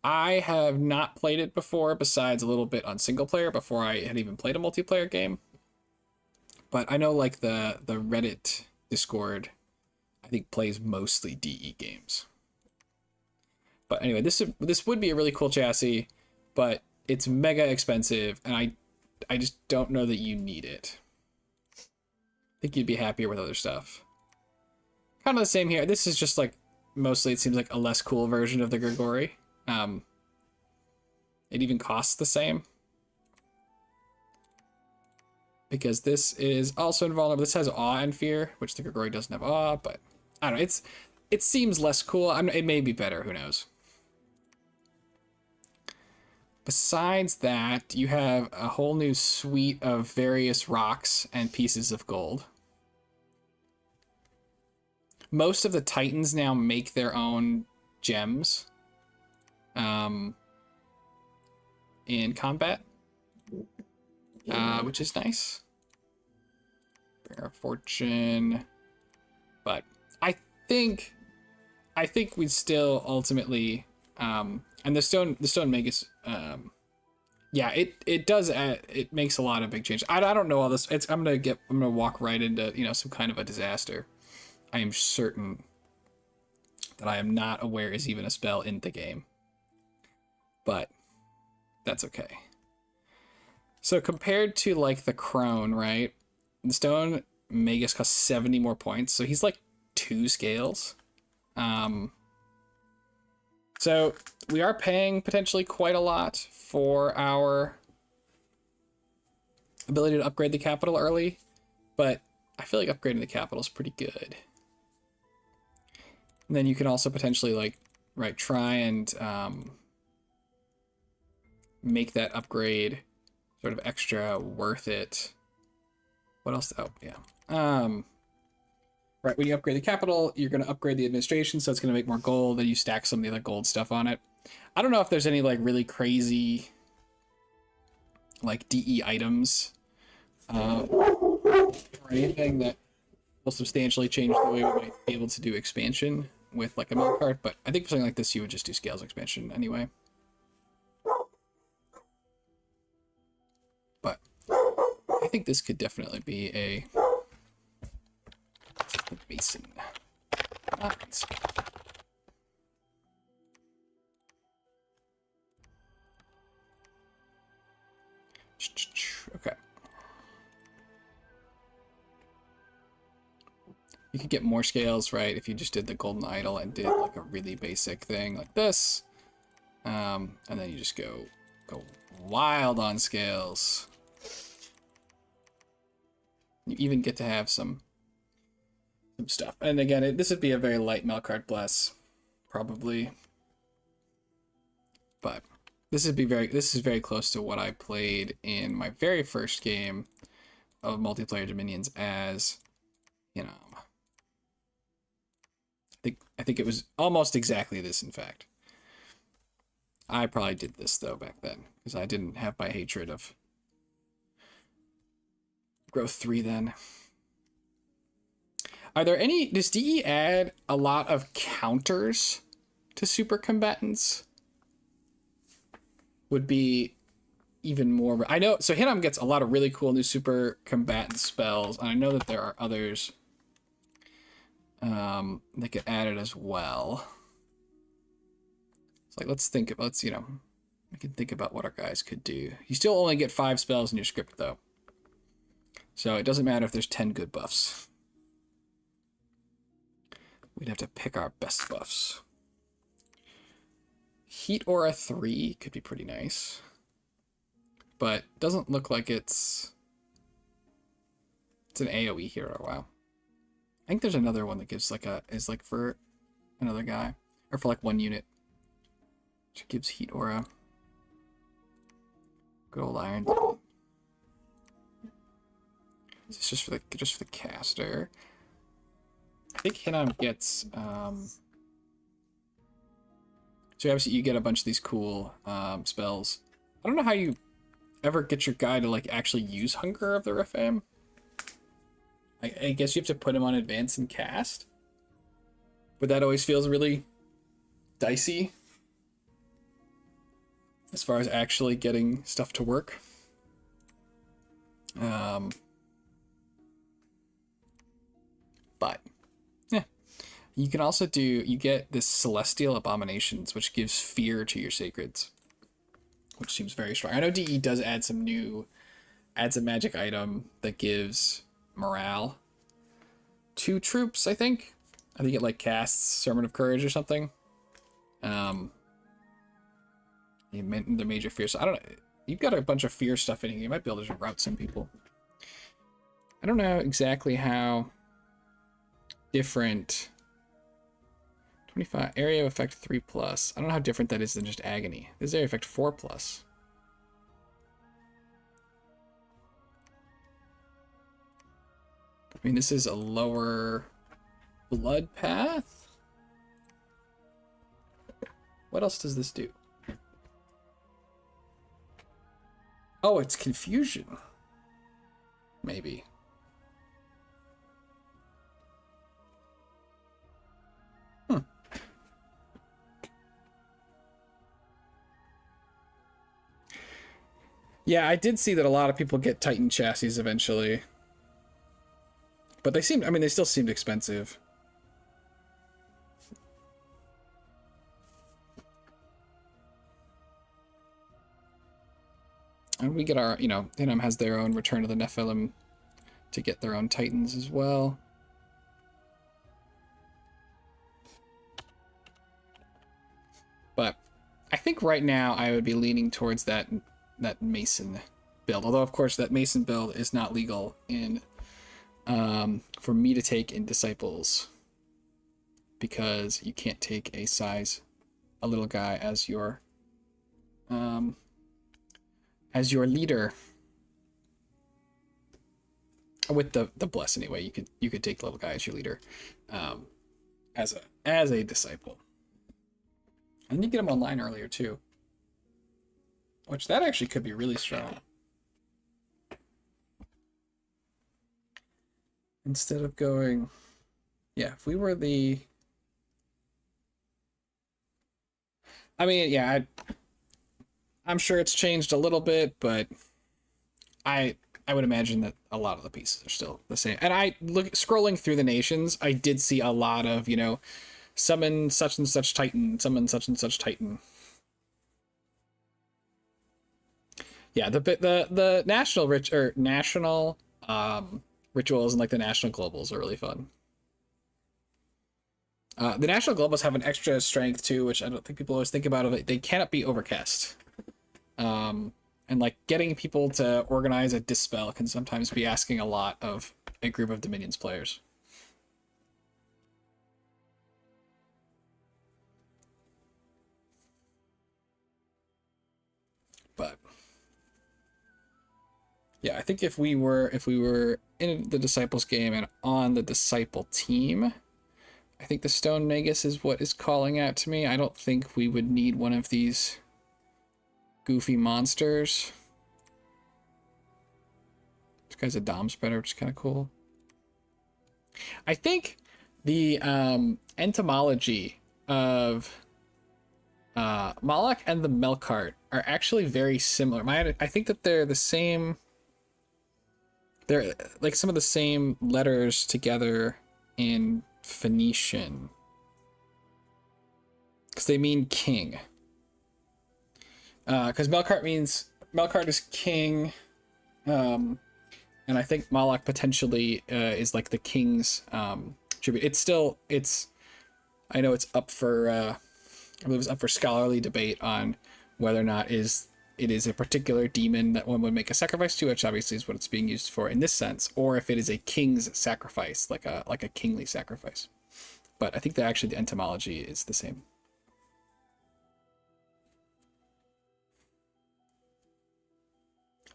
I have not played it before, besides a little bit on single player before I had even played a multiplayer game. But I know like the Reddit Discord, I think plays mostly DE games. But anyway, this would be a really cool chassis, but it's mega expensive, and I just don't know that you need it. I think you'd be happier with other stuff. Kind of the same here. This is just like mostly it seems like a less cool version of the Grigori. It even costs the same. Because this is also invulnerable. This has awe and fear, which the Grigori doesn't have awe, but I don't know. It seems less cool. It may be better, who knows. Besides that, you have a whole new suite of various rocks and pieces of gold. Most of the Titans now make their own gems in combat, which is nice. Bear of Fortune. But I think we'd still ultimately and the stone Magus, yeah, it does it makes a lot of big changes. I don't know all this. I'm gonna walk right into some kind of a disaster. I am certain that I am not aware is even a spell in the game, but that's okay. So compared to like the Crone, right? The stone Magus costs 70 more points, so he's like 2 scales. So we are paying potentially quite a lot for our ability to upgrade the capital early, but I feel like upgrading the capital is pretty good. And then you can also potentially try and make that upgrade sort of extra worth it. What else? Oh, yeah. Right, when you upgrade the capital, you're going to upgrade the administration, so it's going to make more gold, and you stack some of the other gold stuff on it. I don't know if there's any really crazy DE items or anything that will substantially change the way we might be able to do expansion with a milk cart, but I think for something like this you would just do scales expansion anyway. But I think this could definitely be a Mason. Not Mason. Okay. You could get more scales, right, if you just did the golden idol and did a really basic thing like this. And then you just go wild on scales. You even get to have some stuff. And again, this would be a very light Melkart Bless, probably. But this is very close to what I played in my very first game of multiplayer Dominions as, I think it was almost exactly this, in fact. I probably did this though back then, because I didn't have my hatred of Growth 3 then. Are there any... Does DE add a lot of counters to super combatants? Would be even more... I know... So Hinnom gets a lot of really cool new super combatant spells. And I know that there are others that get added as well. It's let's think of... we can think about what our guys could do. You still only get 5 spells in your script, though. So it doesn't matter if there's 10 good buffs. We'd have to pick our best buffs. Heat Aura 3 could be pretty nice. But doesn't look like it's an AoE hero. Wow. I think there's another one that gives is for another guy. Or for one unit. Which gives Heat Aura. Good old Iron. Is this just for the caster? I think Hinnom gets so obviously you get a bunch of these cool spells. I don't know how you ever get your guy to actually use Hunger of the Rephaim. I guess you have to put him on advance and cast. But that always feels really dicey. as far as actually getting stuff to work. But yeah, you can also you get this celestial abominations, which gives fear to your sacreds, which seems very strong. I know DE does add adds a magic item that gives morale to troops, I think. I think it like casts Sermon of Courage or something. The major fear. So I don't know. You've got a bunch of fear stuff in here. You might be able to route some people. I don't know exactly how different. 25 area of effect 3+. I don't know how different that is than just agony. This is area effect 4+. I mean, this is a lower blood path. What else does this do? Oh, it's confusion. Maybe. Yeah, I did see that a lot of people get Titan chassis eventually. But they seemed, I mean, they still seemed expensive. And we get our, you know, Hinnom has their own Return of the Nephilim to get their own Titans as well. But I think right now I would be leaning towards that Mason build. Although, of course, that Mason build is not legal in for me to take in Disciples, because you can't take a little guy as your leader. With the bless anyway, you could take the little guy as your leader, as a disciple. And you get him online earlier too, which that actually could be really strong. Instead of going, yeah, if we were the, I mean, yeah, I'm sure it's changed a little bit, but I would imagine that a lot of the pieces are still the same. And scrolling through the nations, I did see a lot of, you know, summon such and such Titan, summon such and such Titan. Yeah, the national rituals and like the national globals are really fun. The national globals have an extra strength too, which I don't think people always think about. Of it, they cannot be overcast. And like getting people to organize a dispel can sometimes be asking a lot of a group of Dominions players. But yeah, I think if we were in the Disciples game and on the Disciple team, I think the Stone Magus is what is calling out to me. I don't think we would need one of these goofy monsters. This guy's a Dom spreader, which is kind of cool. I think the entomology of Moloch and the Melkart are actually very similar. I think that they're the same. They're like some of the same letters together in Phoenician, because they mean king. Because Melkart is king, and I think Moloch potentially is like the king's tribute. I know it's up for I believe it's up for scholarly debate on whether or not it is a particular demon that one would make a sacrifice to, which obviously is what it's being used for in this sense, or if it is a king's sacrifice, like a kingly sacrifice. But I think that actually the etymology is the same.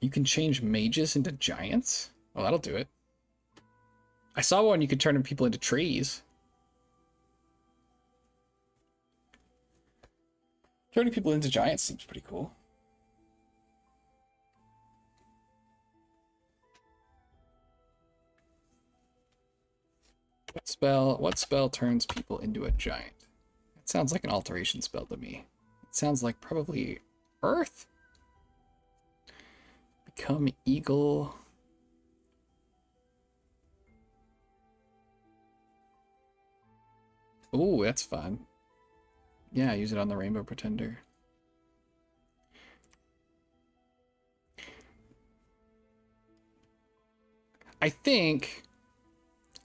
You can change mages into giants? Well, that'll do it. I saw one you could turn people into trees. Turning people into giants seems pretty cool. What spell turns people into a giant? It sounds like an alteration spell to me. It sounds like probably Earth. Become eagle. Ooh, that's fun. Yeah, use it on the Rainbow Pretender. I think,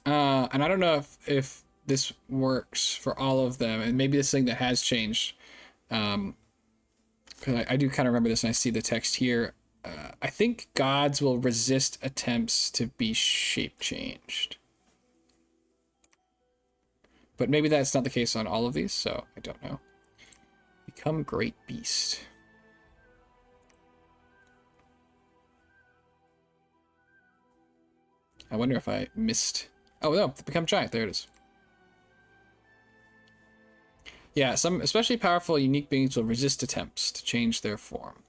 and I don't know if this works for all of them, and maybe this thing that has changed, because I do kind of remember this and I see the text here. I think gods will resist attempts to be shape changed. But maybe that's not the case on all of these, so I don't know. Become great beast. I wonder if I missed... Oh, no, become giant. There it is. Yeah, some especially powerful, unique beings will resist attempts to change their form.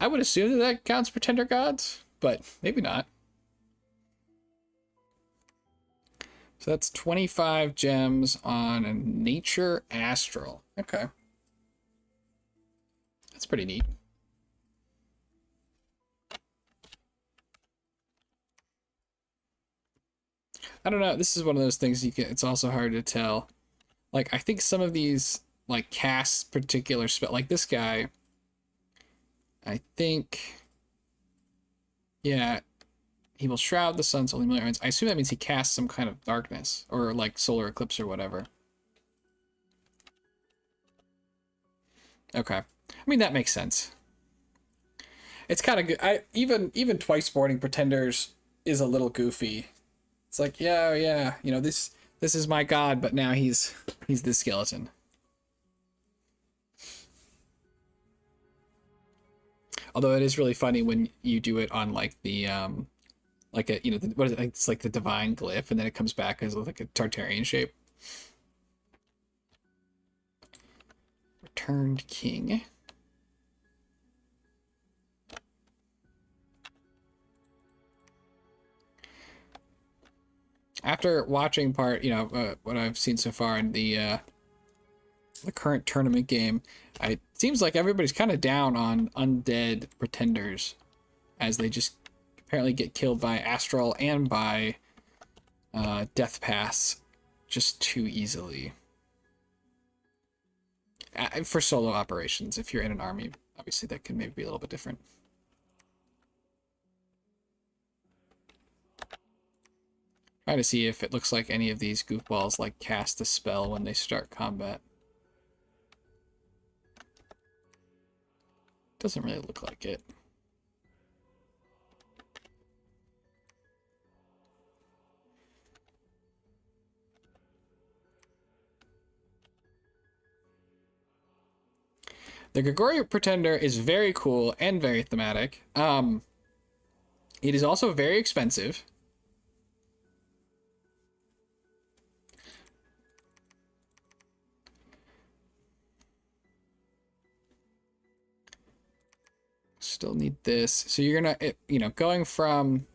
I would assume that that counts pretender gods, but maybe not. So that's 25 gems on a nature astral. Okay. That's pretty neat. I don't know. This is one of those things you can. It's also hard to tell. Like, I think some of these like cast particular spell, like this guy. I think, yeah, he will shroud the sun's only millions. I assume that means he casts some kind of darkness or like solar eclipse or whatever. Okay, I mean that makes sense. It's kind of good. Even twice boarding pretenders is a little goofy. It's like, yeah, you know, this is my god, but now he's this skeleton. Although it is really funny when you do it on like the like a, you know, what is it? It's like the divine glyph, and then it comes back as like a Tartarian shape. Returned king. After watching what I've seen so far in the current tournament game, it seems like everybody's kind of down on undead pretenders, as they just apparently get killed by astral and by death pass just too easily. For solo operations, if you're in an army, obviously that can maybe be a little bit different. Trying to see if it looks like any of these goofballs like cast a spell when they start combat. Doesn't really look like it. The Gregorian Pretender is very cool and very thematic. It is also very expensive. Still need this. So you're gonna, going from,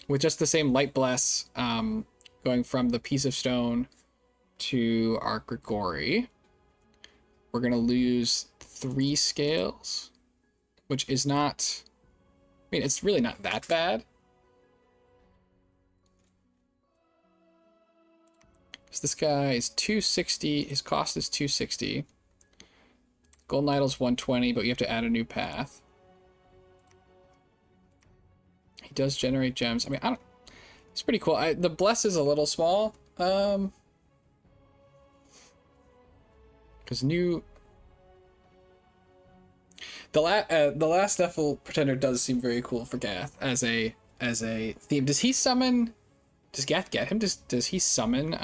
with just the same Light Bless, going from the piece of stone to our Grigori, we're gonna lose 3 scales, which is not, I mean, it's really not that bad. So this guy is 260, his cost is 260. Golden Idol's 120, but you have to add a new path. He does generate gems. I mean, it's pretty cool. The bless is a little small. Because the last Nephil Pretender does seem very cool for Gath as a theme. Does he summon? Does Gath get him? Does he summon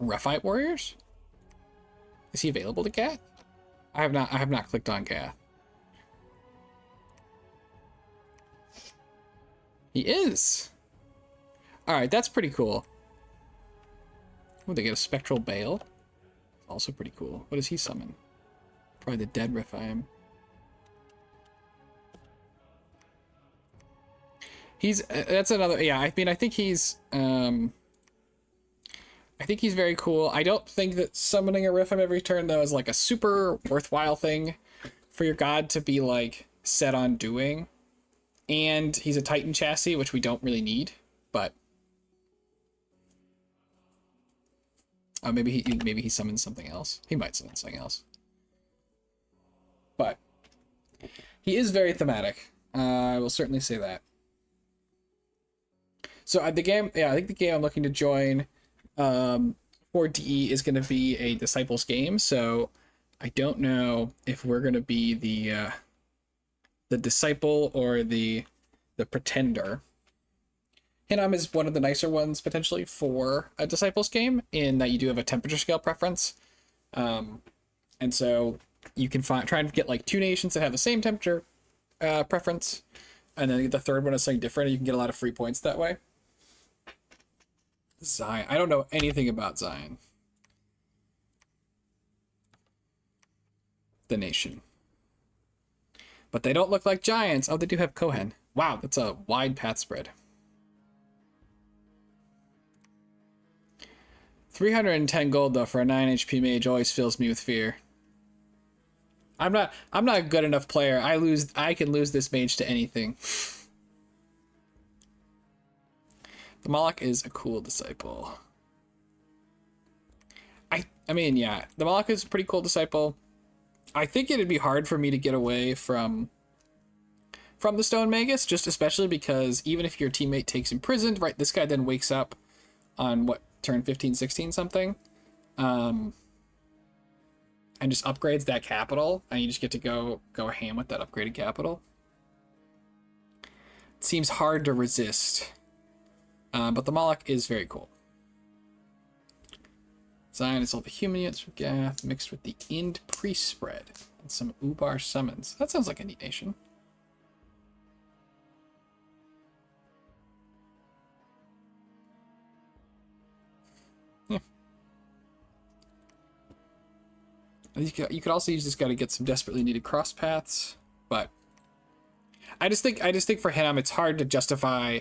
Rephite warriors? Is he available to Gath? I have not clicked on Gath. He is. All right, that's pretty cool. Oh, they get a spectral bale. Also pretty cool. What does he summon? Probably the dead Rephaim. He's that's another. Yeah, I mean, I think he's I think he's very cool. I don't think that summoning a riff on every turn, though, is like a super worthwhile thing for your god to be like set on doing. And he's a Titan chassis, which we don't really need, but maybe he summons something else. He might summon something else, but he is very thematic. I will certainly say that. So the game, I think the game I'm looking to join for DE is going to be a Disciples game. So I don't know if we're going to be the Disciple or the Pretender. Hinnom is one of the nicer ones potentially for a Disciples game in that you do have a temperature scale preference. And so you can try and get like 2 nations that have the same temperature preference. And then the third one is something different. And you can get a lot of free points that way. Zion. I don't know anything about Zion. The nation. But they don't look like giants. Oh, they do have Kohen. Wow, that's a wide path spread. 310 gold though for a 9 HP mage always fills me with fear. I'm not a good enough player. I can lose this mage to anything. The Moloch is a cool disciple. I mean, yeah, the Moloch is a pretty cool disciple. I think it'd be hard for me to get away from the Stone Magus, just especially because even if your teammate takes imprisoned, right, this guy then wakes up on what, turn 15, 16 something, and just upgrades that capital, and you just get to go ham with that upgraded capital. It seems hard to resist, but the Moloch is very cool. Zion is all the human units from Gath mixed with the Ind Priest spread and some Ubar summons. That sounds like a neat nation. Yeah. You could also use this guy to get some desperately needed cross paths, but I just think for Hinnom it's hard to justify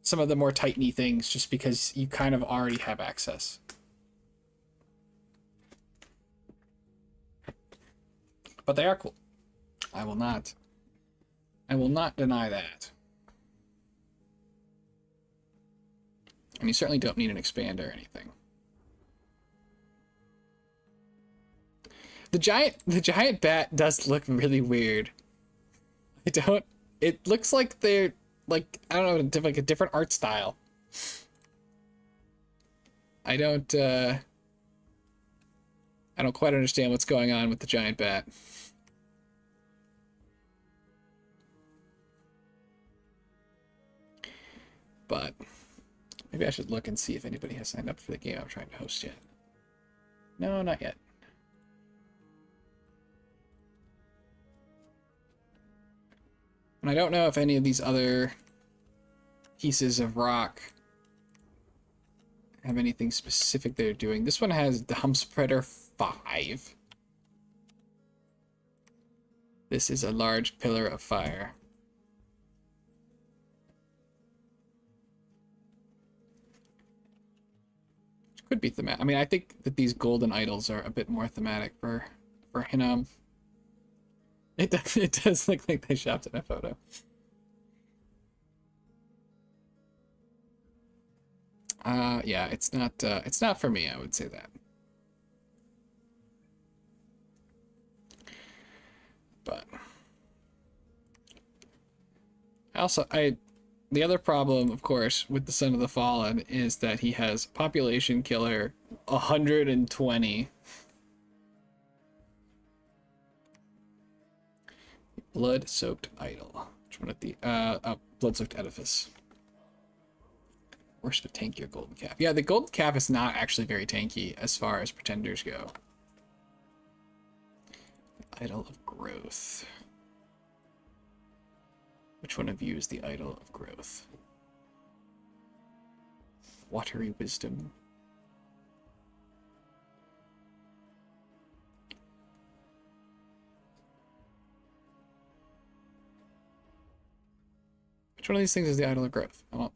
some of the more Titan-y things just because you kind of already have access. But they are cool. I will not deny that. And you certainly don't need an expander or anything. The giant bat does look really weird. It looks like they're like, I don't know, like a different art style. I don't quite understand what's going on with the giant bat. But maybe I should look and see if anybody has signed up for the game I'm trying to host yet. No, not yet. And I don't know if any of these other pieces of rock have anything specific they're doing. This one has Dom Spreader 5. This is a large pillar of fire. Could be thematic. I mean, I think that these golden idols are a bit more thematic for Hinnom. It does look like they shopped in a photo. Yeah, it's not for me, I would say that. But the other problem, of course, with the Son of the Fallen is that he has population killer 120. Blood-soaked idol. Which one of the blood-soaked edifice? Worship a tankier golden calf. Yeah, the golden calf is not actually very tanky as far as pretenders go. Idol of growth. Which one of you is the idol of growth? Watery wisdom. Which one of these things is the idol of growth? I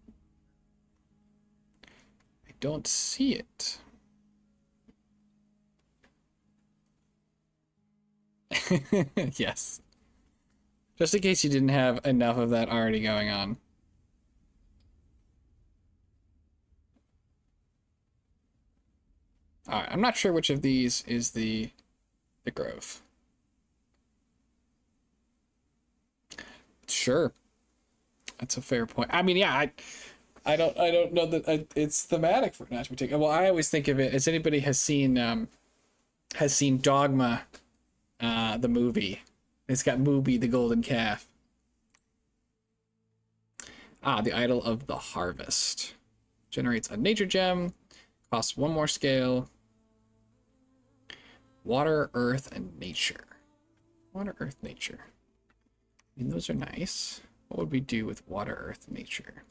don't see it. Yes. Just in case you didn't have enough of that already going on. Alright, I'm not sure which of these is the grove. Sure. That's a fair point. I mean, yeah, I don't know that it's thematic for not to be taken. Well, I always think of it as anybody has seen Dogma, the movie. It's got Mooby the golden calf. Ah, the Idol of the Harvest. Generates a nature gem. Costs 1 more scale. Water, earth, and nature. Water, earth, nature. I mean, those are nice. What would we do with water, earth, nature?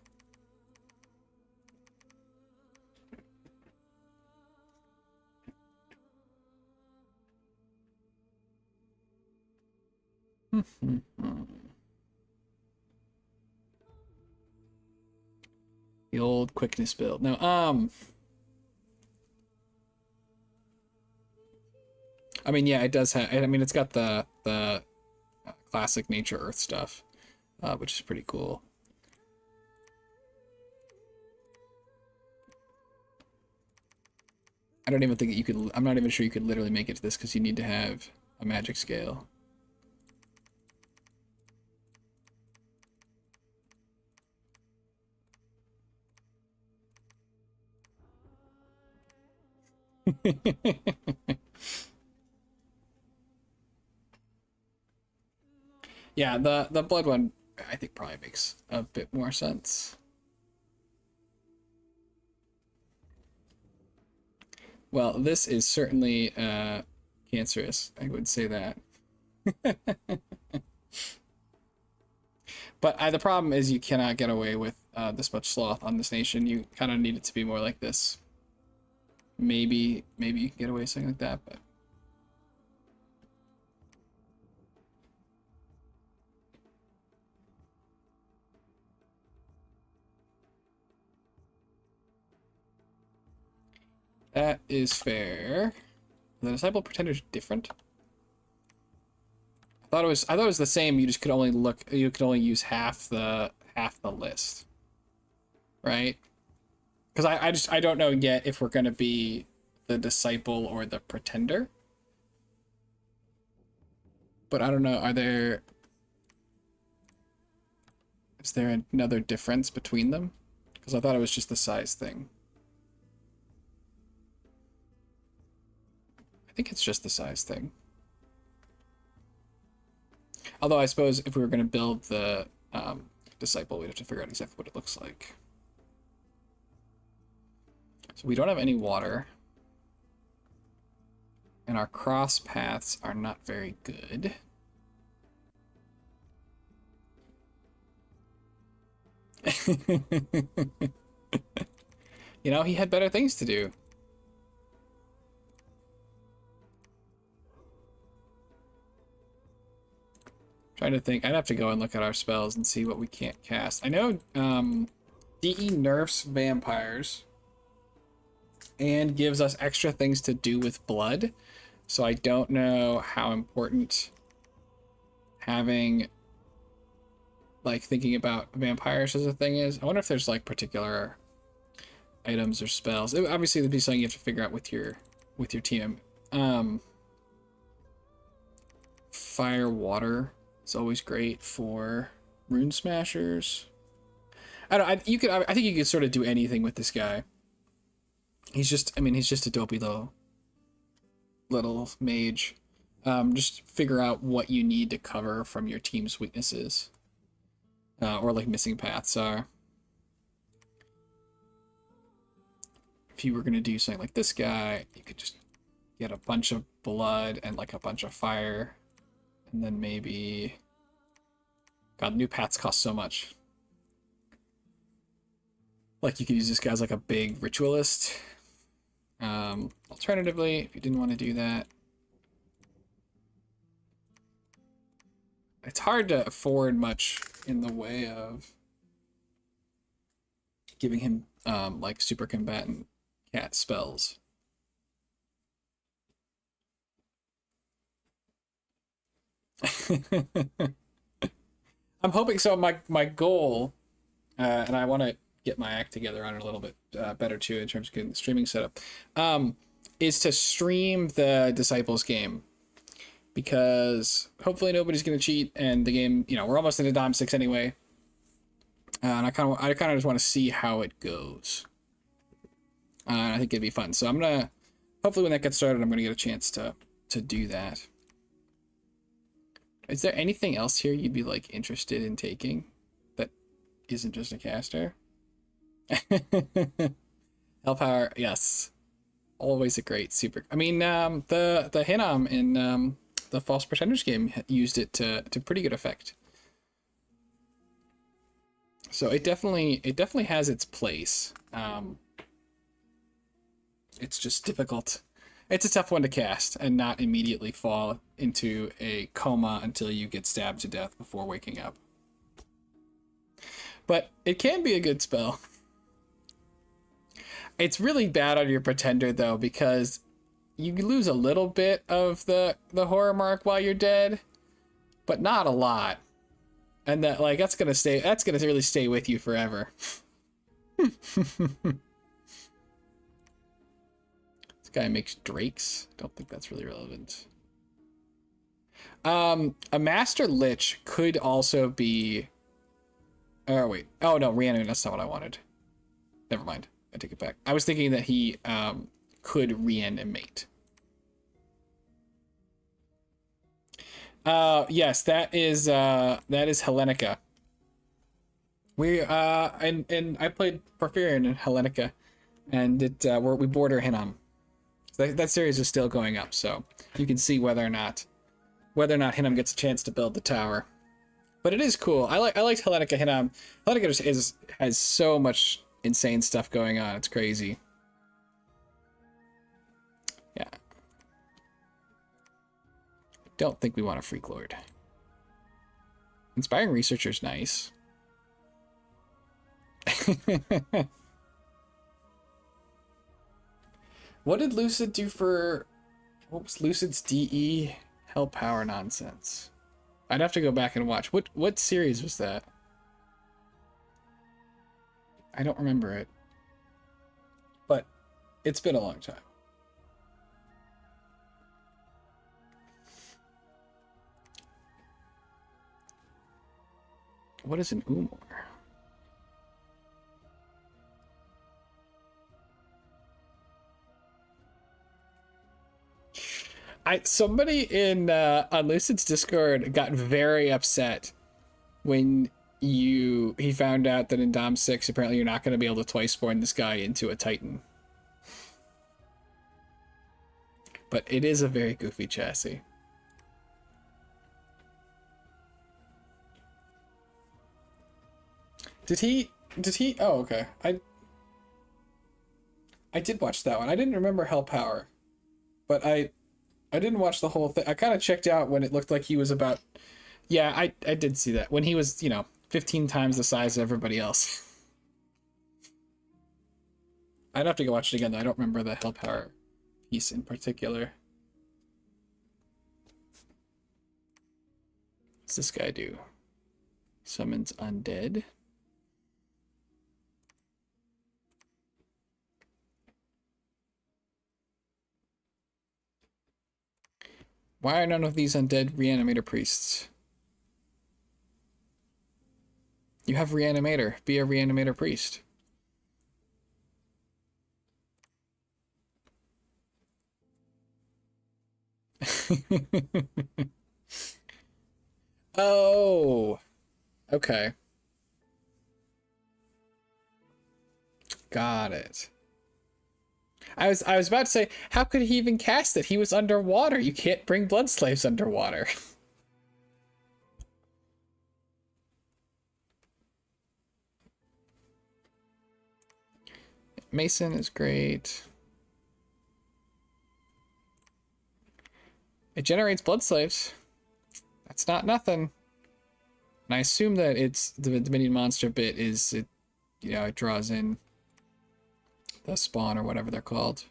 The old quickness build. No, I mean, yeah, it does have. I mean, it's got the classic nature earth stuff, which is pretty cool. I don't even think that you could. I'm not even sure you could literally make it to this because you need to have a magic scale. Yeah, the blood one I think probably makes a bit more sense. Well, this is certainly cancerous. I would say that. But the problem is you cannot get away with this much sloth on this nation. You kind of need it to be more like this. Maybe you can get away with something like that, but that is fair. The disciple pretender's different. I thought it was the same. You just could only use half the list, right? Because I don't know yet if we're gonna be the disciple or the pretender. But I don't know. Is there another difference between them? Because I thought it was just the size thing. I think it's just the size thing. Although I suppose if we were going to build the disciple, we'd have to figure out exactly what it looks like. So we don't have any water. And our cross paths are not very good. You know, he had better things to do. Trying to think. I'd have to go and look at our spells and see what we can't cast. I know DE nerfs vampires and gives us extra things to do with blood. So I don't know how important having, like, thinking about vampires as a thing is. I wonder if there's, like, particular items or spells. Obviously, it'd be something you have to figure out with your team. Fire, water. It's always great for rune smashers. I think you could sort of do anything with this guy. He's just a dopey little mage. Just figure out what you need to cover from your team's weaknesses, or like missing paths are. If you were gonna do something like this guy, you could just get a bunch of blood and like a bunch of fire. And then maybe... God, new paths cost so much. Like, you could use this guy as like a big ritualist. Alternatively, if you didn't want to do that... It's hard to afford much in the way of giving him, like, super combatant cat spells. I'm hoping so. My goal, and I want to get my act together on it a little bit better too in terms of getting the streaming setup, is to stream the Disciples game, because hopefully nobody's going to cheat, and the game, you know, we're almost into Dom 6 anyway, and I kind of just want to see how it goes. And I think it'd be fun. So I'm gonna, hopefully when that gets started, I'm gonna get a chance to do that. Is there anything else here you'd be like interested in taking that isn't just a caster? Hellpower, yes, always a great super. I mean, the Hinnom in the False Pretenders game used it to pretty good effect. So it definitely has its place. It's just difficult. It's a tough one to cast and not immediately fall into a coma until you get stabbed to death before waking up. But it can be a good spell. It's really bad on your Pretender though, because you lose a little bit of the horror mark while you're dead, but not a lot. And that, like, that's gonna really stay with you forever. Guy makes drakes. Don't think that's really relevant. A Master Lich could also be... Oh, wait. Oh, no, reanimate. That's not what I wanted. Never mind. I take it back. I was thinking that he could reanimate. Yes, that is Hellenica. We and I played Porphyrion in Hellenica, and we border Hinnom. That series is still going up, so you can see whether or not Hinnom gets a chance to build the tower. But it is cool. I liked Hellenica Hinnom. Hellenica has so much insane stuff going on. It's crazy. Yeah. Don't think we want a Freak Lord. Inspiring Researcher's nice. What did Lucid do for... What was Lucid's DE Hellpower nonsense? I'd have to go back and watch. What series was that? I don't remember it. But it's been a long time. What is an Umor? Somebody in on Lucid's Discord got very upset when he found out that in Dom 6 apparently you're not going to be able to twice spawn this guy into a Titan. But it is a very goofy chassis. Did he oh, okay. I did watch that one. I didn't remember Hellpower, but I didn't watch the whole thing. I kind of checked out when it looked like he was about... Yeah, I did see that. When he was, 15 times the size of everybody else. I'd have to go watch it again, though. I don't remember the Hellpower piece in particular. What's this guy do? Summons undead. Why are none of these undead reanimator priests? You have reanimator. Be a reanimator priest. Oh. Okay. Got it. I was about to say, how could he even cast it? He was underwater. You can't bring blood slaves underwater. Mason is great. It generates blood slaves. That's not nothing. And I assume that it's the Dominion monster bit is it, it draws in the spawn or whatever they're called.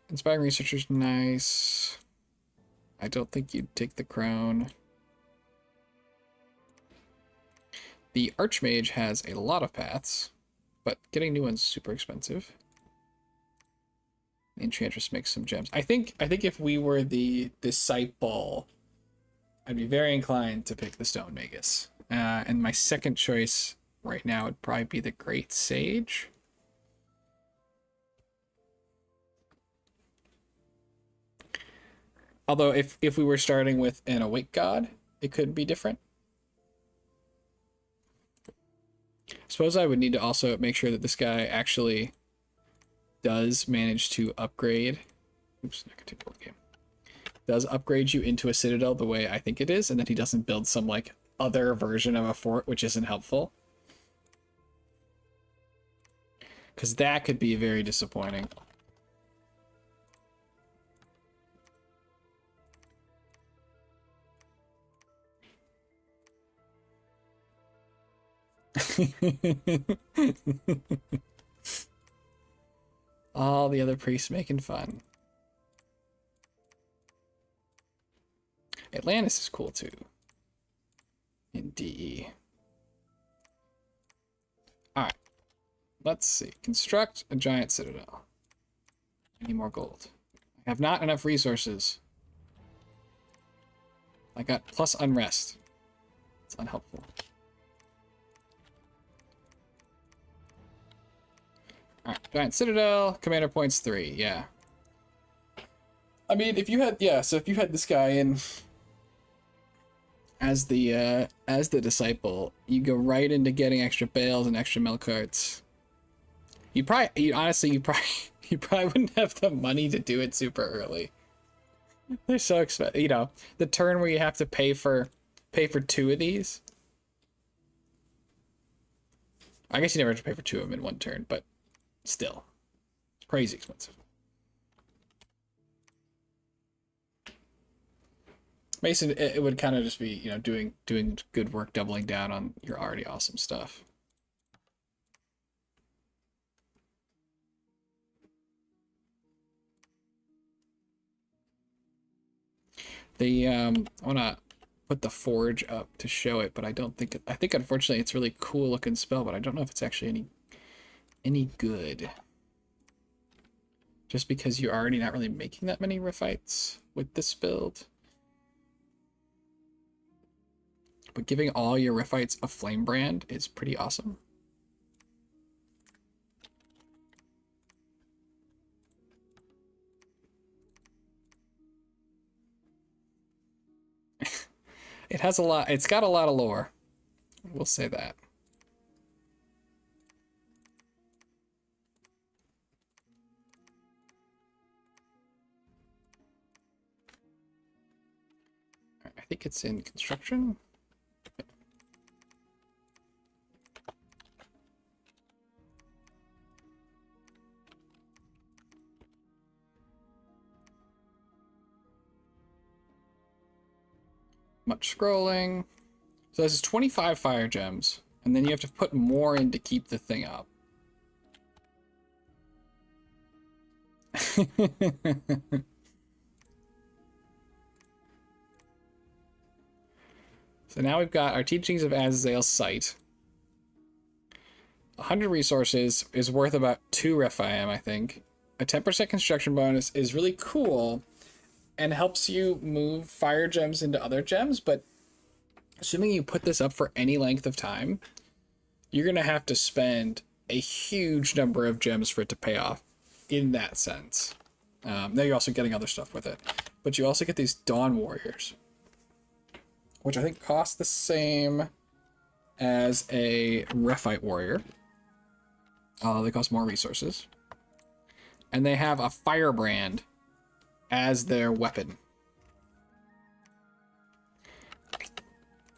Inspiring researchers, nice. I don't think you'd take the crown. The Archmage has a lot of paths, but getting new ones is super expensive. The Enchantress makes some gems. I think if we were the Disciple, I'd be very inclined to pick the Stone Magus. And my second choice right now would probably be the Great Sage. Although if we were starting with an Awake God, it could be different. I suppose I would need to also make sure that this guy actually does manage to upgrade. Oops, not gonna take the game. Does upgrade you into a citadel the way I think it is, and that he doesn't build some like other version of a fort, which isn't helpful. Because that could be very disappointing. All the other priests making fun. Atlantis is cool too. In DE. Alright. Let's see. Construct a giant citadel. I need more gold. I have not enough resources. I got plus unrest. It's unhelpful. Alright, giant citadel, commander points 3, yeah. I mean, if you had, yeah, so if you had this guy in as the disciple, you go right into getting extra bales and extra milk carts. You probably wouldn't have the money to do it super early. They're so expensive, you know, the turn where you have to pay for 2 of these. I guess you never have to pay for 2 of them in one turn, but still, crazy expensive. Mason, it would kind of just be, you know, doing good work, doubling down on your already awesome stuff. I want to put the forge up to show it, but I don't think I think unfortunately it's a really cool looking spell, but I don't know if it's actually any good. Just because you're already not really making that many Riphites with this build. But giving all your Riphites a flame brand is pretty awesome. It has a lot, it's got a lot of lore. We'll say that. I think it's in construction. Much scrolling. So this is 25 fire gems, and then you have to put more in to keep the thing up. So now we've got our Teachings of Azazel's Sight. 100 resources is worth about 2 Rephaim, I think. A 10% construction bonus is really cool and helps you move fire gems into other gems, but assuming you put this up for any length of time, you're going to have to spend a huge number of gems for it to pay off in that sense. Now you're also getting other stuff with it, but you also get these Dawn Warriors, which I think cost the same as a Rephite Warrior. They cost more resources. And they have a Firebrand as their weapon. I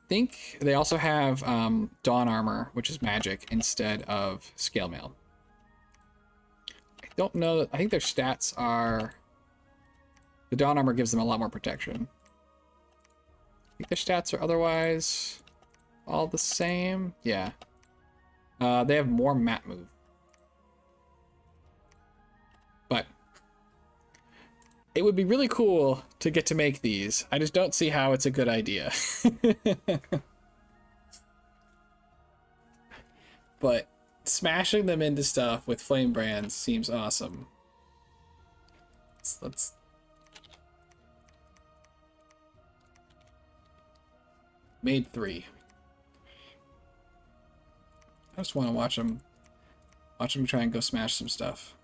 think they also have Dawn Armor, which is magic, instead of Scale Mail. I don't know. I think their stats are... The Dawn Armor gives them a lot more protection. I think their stats are otherwise all the same. Yeah. They have more map move. It would be really cool to get to make these. I just don't see how it's a good idea. But smashing them into stuff with flame brands seems awesome. Let's made 3. I just want to watch them try and go smash some stuff.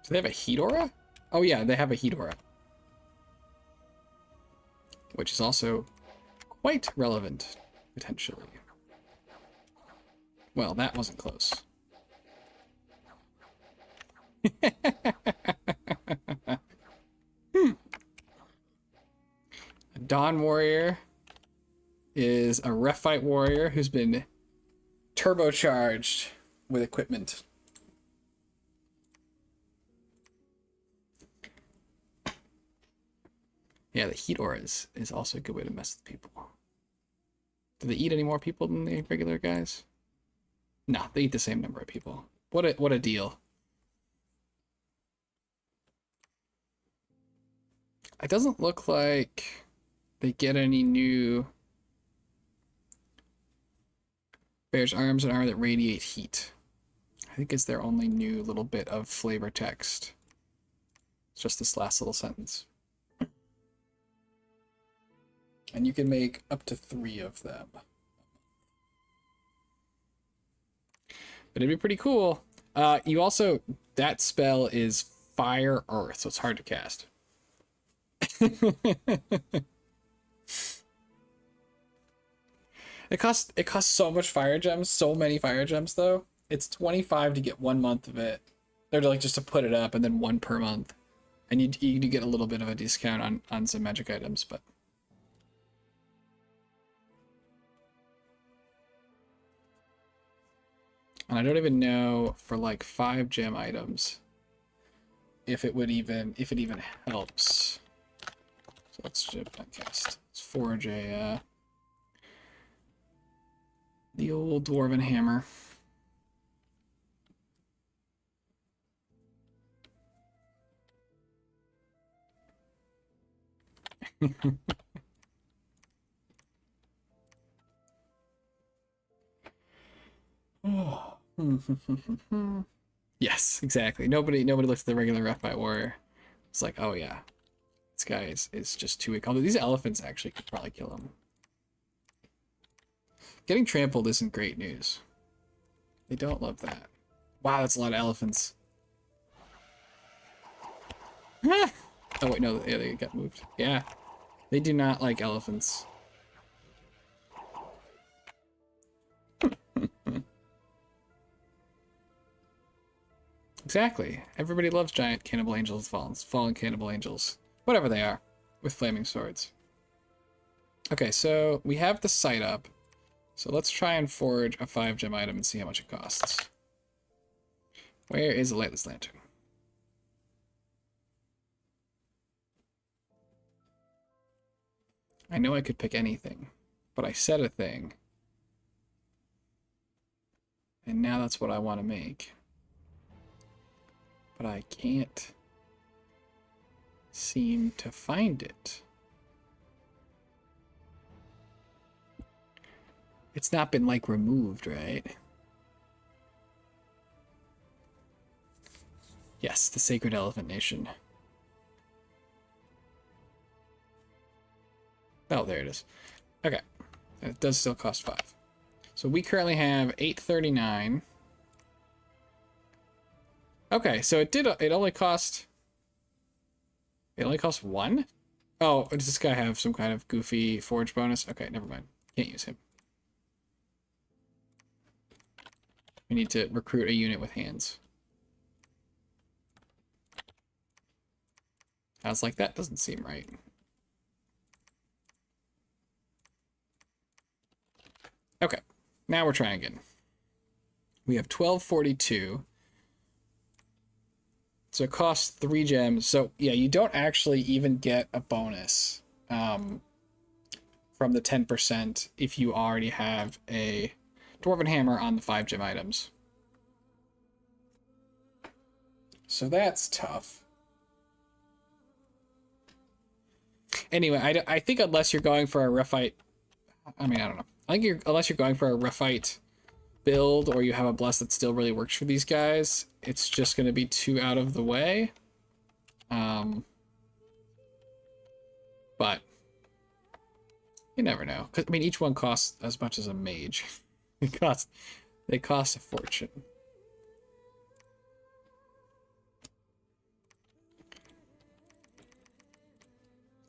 Do they have a heat aura? Oh yeah, they have a heat aura. Which is also quite relevant, potentially. Well, that wasn't close. A Dawn Warrior is a ref fight warrior who's been turbocharged with equipment. Yeah, the heat aura is also a good way to mess with people. Do they eat any more people than the regular guys? No, they eat the same number of people. What a deal. It doesn't look like they get any new bear's arms and armor that radiate heat. I think it's their only new little bit of flavor text. It's just this last little sentence. And you can make up to 3 of them. But it'd be pretty cool. You also, that spell is fire earth, so it's hard to cast. It costs so much fire gems, so many fire gems though. It's 25 to get 1 month of it. They're like just to put it up and then 1 per month. And you do get a little bit of a discount on some magic items, but and I don't even know for like 5 gem items if it even helps. So let's just cast. Let's forge a the old dwarven hammer. Yes, exactly. Nobody looks at the regular Rough Fight Warrior. It's like, oh yeah, this guy is just too weak. Although these elephants actually could probably kill him. Getting trampled isn't great news. They don't love that. Wow, that's a lot of elephants. Oh wait, no, yeah, they got moved. Yeah, they do not like elephants. Exactly. Everybody loves giant cannibal angels, fallen cannibal angels, whatever they are, with flaming swords. Okay, so we have the site up. So let's try and forge a 5 gem item and see how much it costs. Where is the lightless lantern? I know I could pick anything, but I said a thing. And now that's what I want to make. But I can't seem to find it. It's not been, like, removed, right? Yes, the Sacred Elephant Nation. Oh, there it is. Okay. It does still cost 5. So we currently have 839. Okay, so it only cost 1? Oh, does this guy have some kind of goofy forge bonus? Okay, never mind. Can't use him. We need to recruit a unit with hands. I was like, that doesn't seem right. Okay, now we're trying again. We have 1242. So it costs 3 gems. So yeah, you don't actually even get a bonus from the 10% if you already have a Dwarven Hammer on the 5 gem items. So that's tough. Anyway, I think unless you're going for a Riphite, I mean, I don't know. I think unless you're going for a Riphite build or you have a Bless that still really works for these guys, it's just going to be too out of the way. But you never know. 'Cause, I mean, each one costs as much as a mage. They cost a fortune.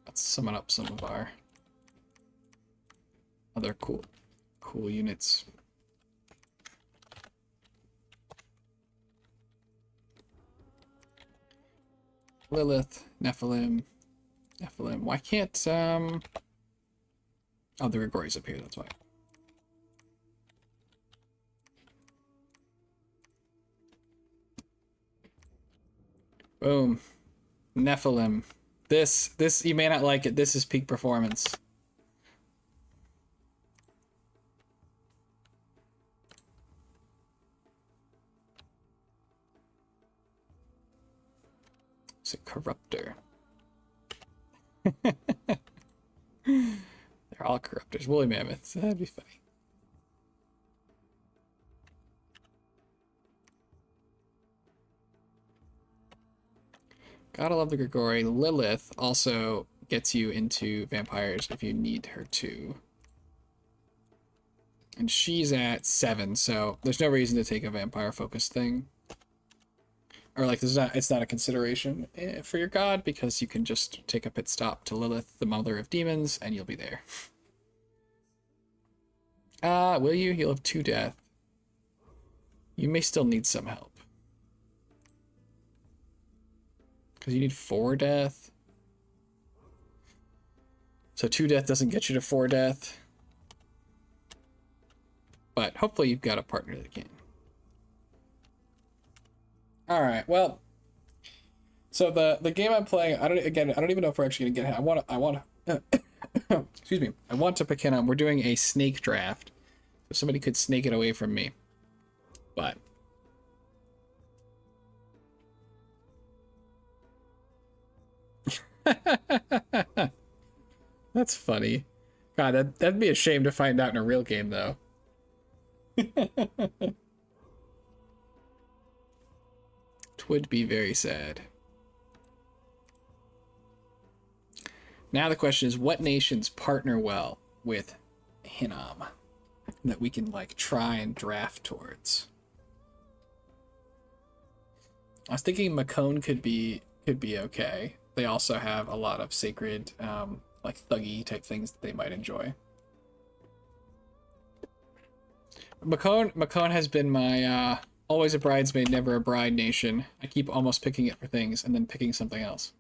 Let's summon up some of our other cool units. Lilith, Nephilim. Why can't oh, the Grigori's up here, that's why. Boom. Nephilim. This you may not like it. This is peak performance. It's a corruptor. They're all corruptors. Woolly mammoths. That'd be funny. Gotta love the Grigori. Lilith also gets you into vampires if you need her to. And she's at 7, so there's no reason to take a vampire focused thing. Or like it's not a consideration for your god because you can just take a pit stop to Lilith, the mother of demons, and you'll be there. Will you? You'll have 2 death. You may still need some help. Because you need 4 death. So 2 death doesn't get you to 4 death. But hopefully you've got a partner that can. Alright, well. So the game I'm playing, I don't even know if we're actually gonna get it. I want to excuse me. I want to pick Hinnom. We're doing a snake draft. So somebody could snake it away from me. But that's funny. God, that'd be a shame to find out in a real game, though. Twould be very sad. Now the question is, what nations partner well with Hinnom that we can like try and draft towards? I was thinking Macone could be okay. They also have a lot of sacred, like thuggy type things that they might enjoy. Macone has been my always a bridesmaid, never a bride nation. I keep almost picking it for things and then picking something else.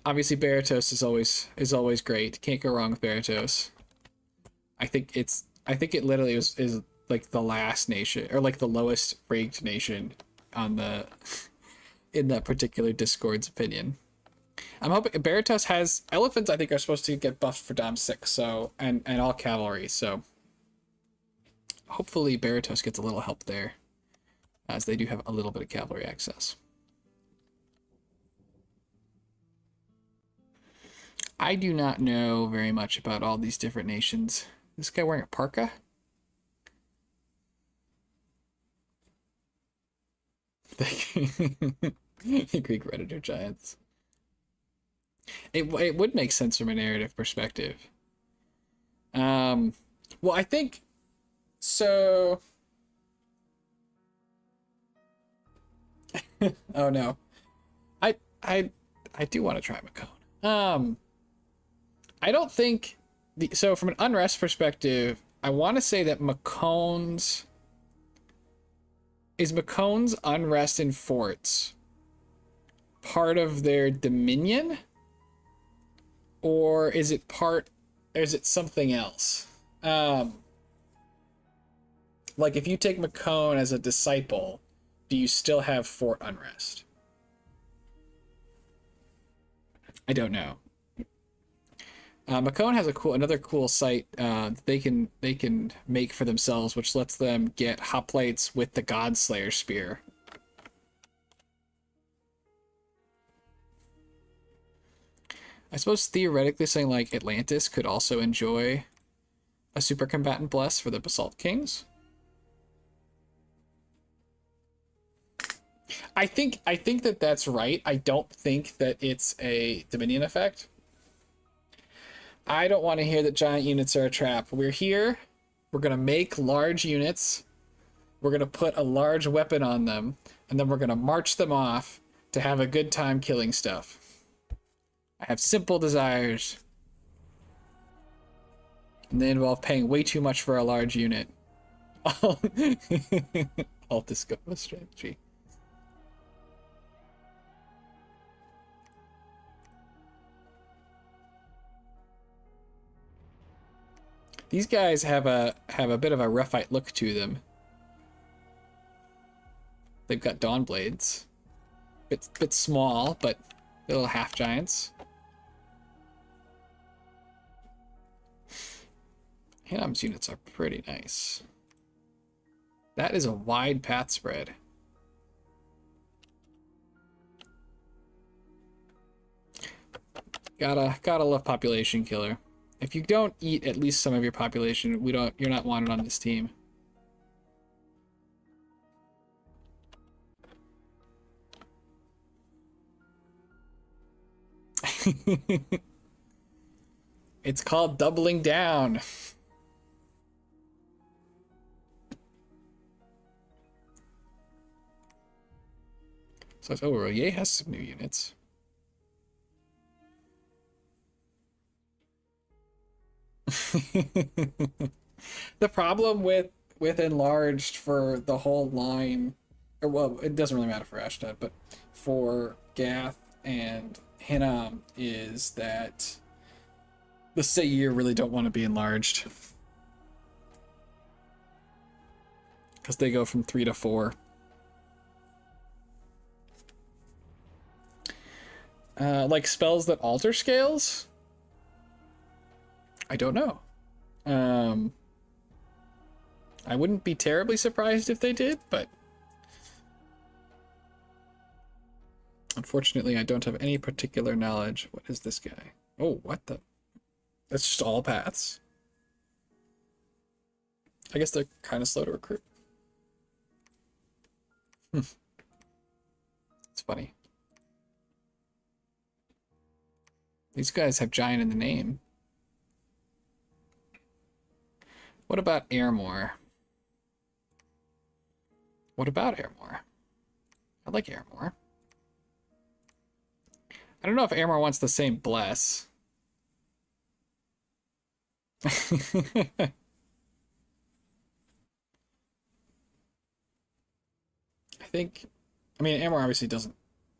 Obviously, Baratos is always great. Can't go wrong with Baratos. I think it literally is like the last nation or like the lowest ranked nation on the in that particular Discord's opinion. I'm hoping Baratos has elephants. I think are supposed to get buffed for Dom 6, so and all cavalry. So hopefully Baratos gets a little help there, as they do have a little bit of cavalry access. I do not know very much about all these different nations. This guy wearing a parka? The Greek Redditor Giants. It would make sense from a narrative perspective. Well, I think so. Oh no, I do want to try Macone. I don't think so. From an unrest perspective, I want to say that Macone's unrest in forts part of their dominion, or is it something else? Like if you take Macone as a disciple, do you still have fort unrest? I don't know. Macone has another cool site they can make for themselves, which lets them get hoplites with the Godslayer spear. I suppose theoretically something like Atlantis could also enjoy a super combatant bless for the Basalt Kings. I think that that's right. I don't think that it's a Dominion effect. I don't want to hear that giant units are a trap. We're here. We're going to make large units. We're going to put a large weapon on them, and then we're going to march them off to have a good time killing stuff. I have simple desires. And they involve paying way too much for a large unit. All disco strategy. These guys have a bit of a roughite look to them. They've got dawn blades. Bit small, but little half giants. Hinnom's units are pretty nice. That is a wide path spread. Gotta love population killer. If you don't eat at least some of your population, you're not wanted on this team. It's called doubling down. So, oh, Royer has some new units. The problem with enlarged for the whole line, or well, it doesn't really matter for Ashdod, but for Gath and Hinnom is that the Seir really don't want to be enlarged because they go from 3 to 4. Like spells that alter scales? I don't know. I wouldn't be terribly surprised if they did, but unfortunately I don't have any particular knowledge. What is this guy? Oh, what the? That's just all paths. I guess they're kind of slow to recruit. It's funny. These guys have giant in the name. What about Airmore? What about Airmore? I like Airmore. I don't know if Airmore wants the same bless. I mean, Airmore obviously doesn't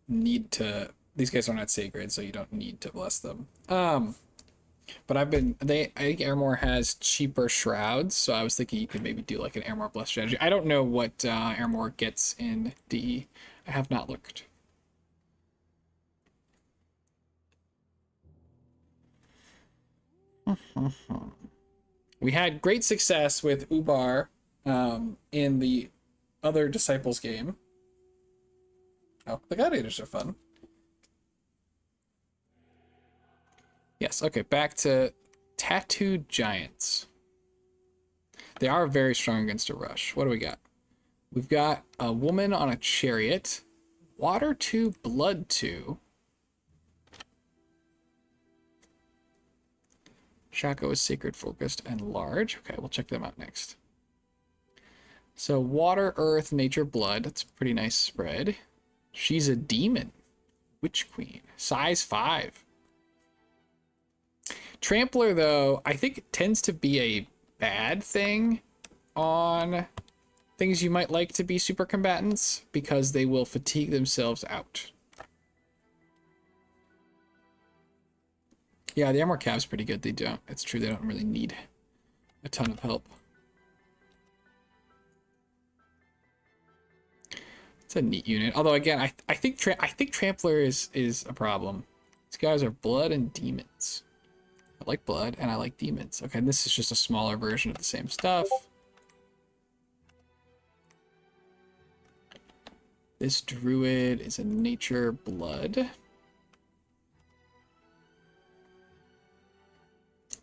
need to. These guys are not sacred, so you don't need to bless them. But I think Airmore has cheaper shrouds, so I was thinking you could maybe do like an Airmore bless strategy. I don't know what Airmore gets in DE. I have not looked. We had great success with Ubar in the other Disciples game. Oh, the gladiators are fun. Yes, okay, back to Tattooed Giants. They are very strong against a rush. What do we got? We've got a woman on a chariot. Water 2, blood 2. Shaco is sacred, focused, and large. Okay, we'll check them out next. So water, earth, nature, blood. That's a pretty nice spread. She's a demon. Witch Queen. Size 5. Trampler, though, I think tends to be a bad thing on things you might like to be super combatants because they will fatigue themselves out. Yeah, the Armor Cav's pretty good. It's true, they don't really need a ton of help. It's a neat unit. Although again, I think Trampler is a problem. It's guys are blood and demons. I like blood and I like demons. Okay, and this is just a smaller version of the same stuff. This druid is a nature blood.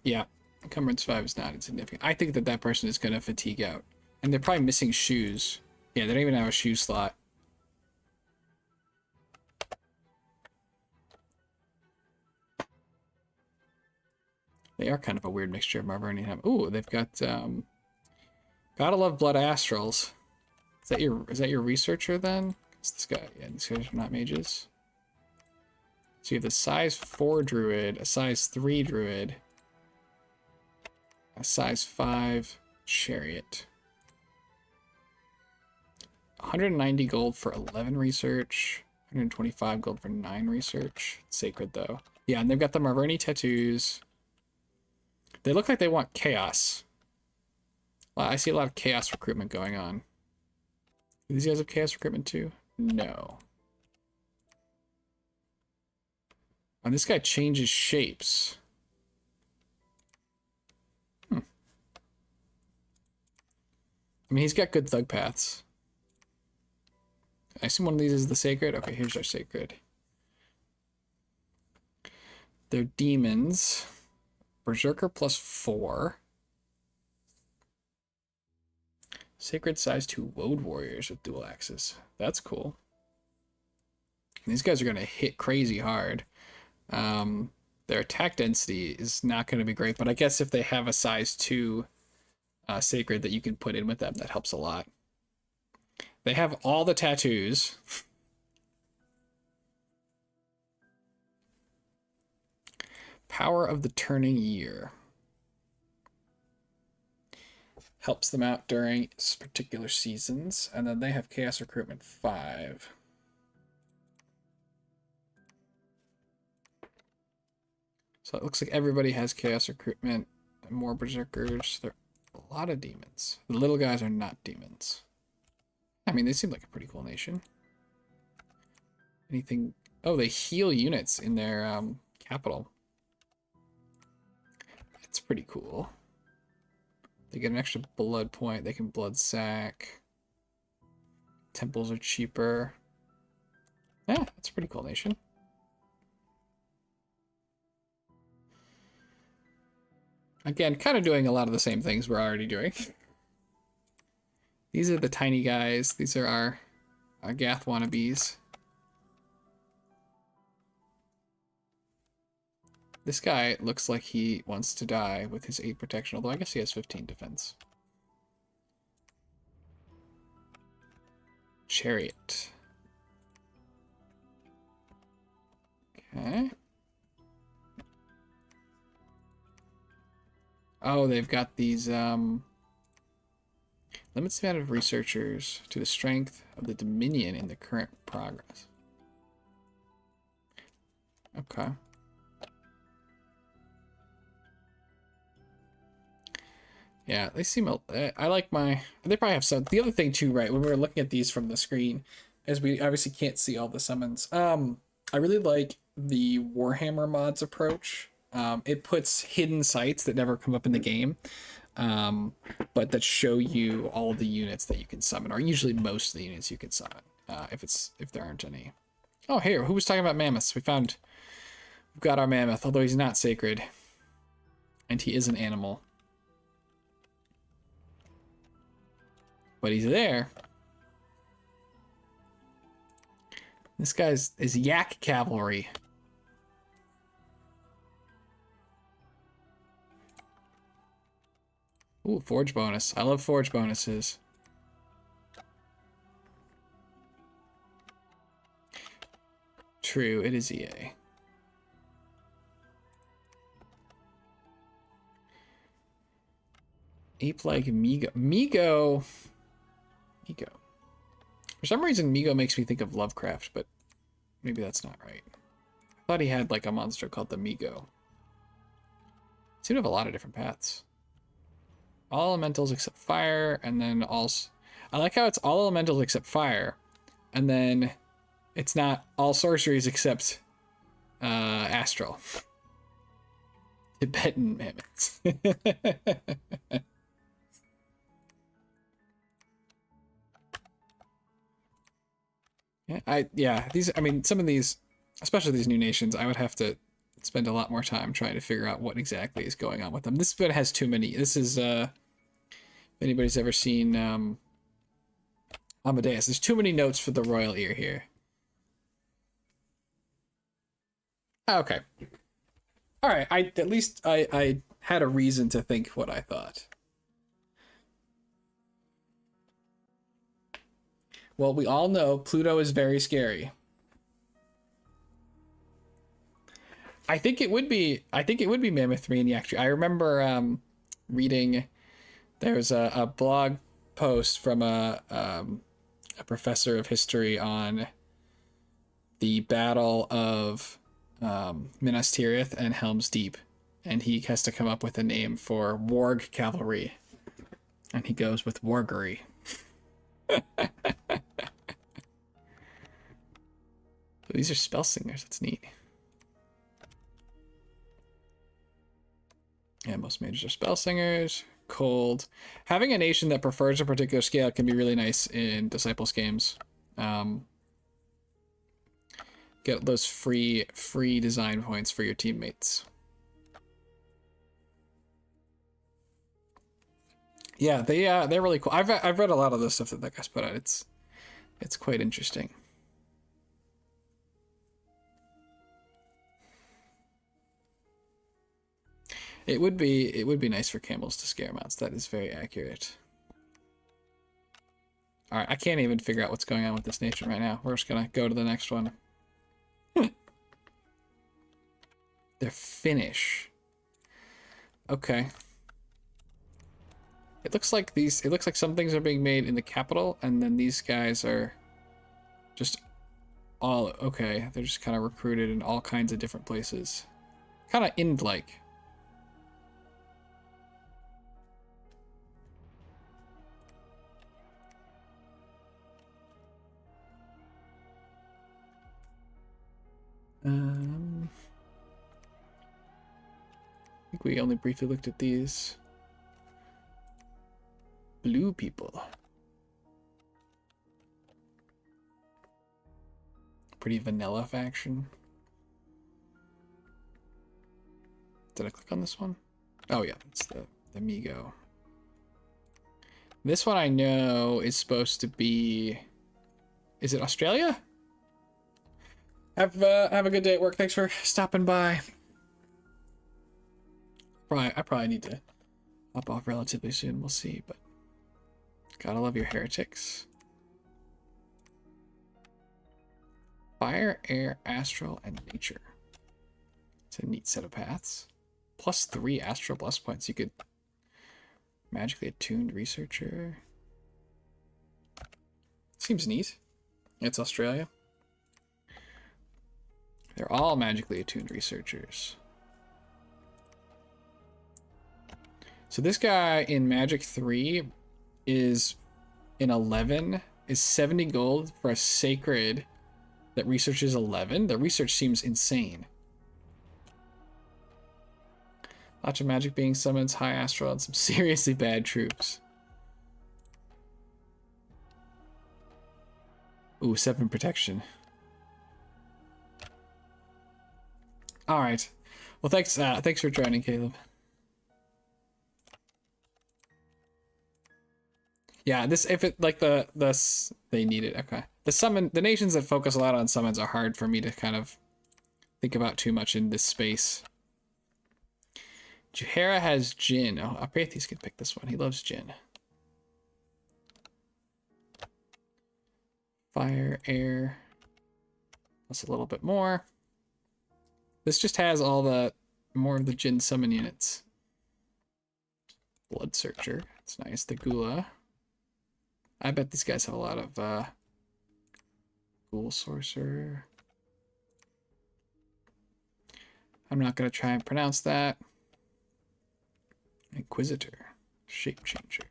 Yeah, encumbrance 5 is not insignificant. I think that that person is going to fatigue out. And they're probably missing shoes. Yeah, they don't even have a shoe slot. They are kind of a weird mixture of Marverni and Hinnom. Ooh, they've got gotta love blood astrals. Is that your researcher then? It's this guy. Yeah, these guys are not mages. So you have the size 4 druid, a size 3 druid, a size 5 chariot. 190 gold for 11 research, 125 gold for 9 research. It's sacred though. Yeah, and they've got the Marverni tattoos. They look like they want chaos. Well, I see a lot of chaos recruitment going on. Do these guys have chaos recruitment too? No. And this guy changes shapes. I mean, he's got good thug paths. I assume one of these is the sacred. Okay, here's our sacred. They're demons. Berserker +4. Sacred size 2 Woad warriors with dual axes. That's cool. And these guys are going to hit crazy hard. Their attack density is not going to be great, but I guess if they have a size 2 sacred that you can put in with them, that helps a lot. They have all the tattoos. Power of the Turning Year. Helps them out during particular seasons. And then they have Chaos Recruitment 5. So it looks like everybody has Chaos Recruitment. And more Berserkers. There are a lot of demons. The little guys are not demons. I mean, they seem like a pretty cool nation. Anything... Oh, they heal units in their capital. That's pretty cool. They get an extra blood point. They can blood sack. Temples are cheaper. Yeah, that's a pretty cool nation. Again, kind of doing a lot of the same things we're already doing. These are the tiny guys. These are our Gath wannabes. This guy looks like he wants to die with his 8 protection, although I guess he has 15 defense. Chariot. Okay. Oh, they've got these, limits the amount of researchers to the strength of the Dominion in the current progress. Okay. Yeah, they seem, I like my, they probably have some, the other thing too, right, when we were looking at these from the screen, as we obviously can't see all the summons, I really like the Warhammer mods approach. It puts hidden sites that never come up in the game, but that show you all of the units that you can summon, or usually most of the units you can summon, if there aren't any. Oh, here, who was talking about mammoths? We've got our mammoth, although he's not sacred, and he is an animal. But he's there. This guy's is Yak Cavalry. Ooh, forge bonus. I love forge bonuses. True, it is EA. Ape-like Migo. Migo. For some reason, Migo makes me think of Lovecraft, but maybe that's not right. I thought he had like a monster called the Migo. Seem to have a lot of different paths. All elementals except fire, and then also... I like how it's all elementals except fire, and then it's not all sorceries except Astral. Tibetan mammoths. I mean, some of these, especially these new nations, I would have to spend a lot more time trying to figure out what exactly is going on with them. This bit has too many. This is, if anybody's ever seen Amadeus, there's too many notes for the royal ear here. Okay. All right, at least I had a reason to think what I thought. Well, we all know Pluto is very scary. I think it would be Mammoth 3 in the actually. I remember reading there's a blog post from a professor of history on the Battle of Minas Tirith and Helm's Deep, and he has to come up with a name for warg cavalry, and he goes with wargery. So these are spell singers. That's neat. Yeah, most mages are spell singers. Cold. Having a nation that prefers a particular scale can be really nice in Disciples games. Get those free design points for your teammates. Yeah, they're really cool. I've read a lot of the stuff that guy's put out. It's quite interesting. It would be nice for camels to scare mounts. That is very accurate. All right, I can't even figure out what's going on with this nation right now. We're just gonna go to the next one. They're Finnish. Okay. It looks like some things are being made in the capital, and then these guys are just all okay. They're just kind of recruited in all kinds of different places. Kind of Ind-like. I think we only briefly looked at these blue people. Pretty vanilla faction. Did I click on this one? Oh yeah, it's the Migo. This one I know is supposed to be... Is it Australia? Have a good day at work. Thanks for stopping by. I probably need to hop off relatively soon. We'll see, but gotta love your heretics. Fire, air, astral, and nature. It's a neat set of paths. +3 astral bless points. You could magically attuned researcher. Seems neat. It's Australia. They're all magically attuned researchers. So this guy in Magic 3 is in 11, is 70 gold for a sacred that researches 11. The research seems insane. Lots of magic being summoned, high astral, and some seriously bad troops. Ooh, 7 protection. All right. Well, thanks for joining, Caleb. Yeah, they need it. Okay. The nations that focus a lot on summons are hard for me to kind of think about too much in this space. Juhara has Jin. Oh, Aprathes could pick this one. He loves Jin. Fire, air. Plus a little bit more. This just has all the more of the Jin summon units. Blood Searcher. It's nice. The Gula. I bet these guys have a lot of Ghoul Sorcerer. I'm not going to try and pronounce that. Inquisitor. Shape Changer.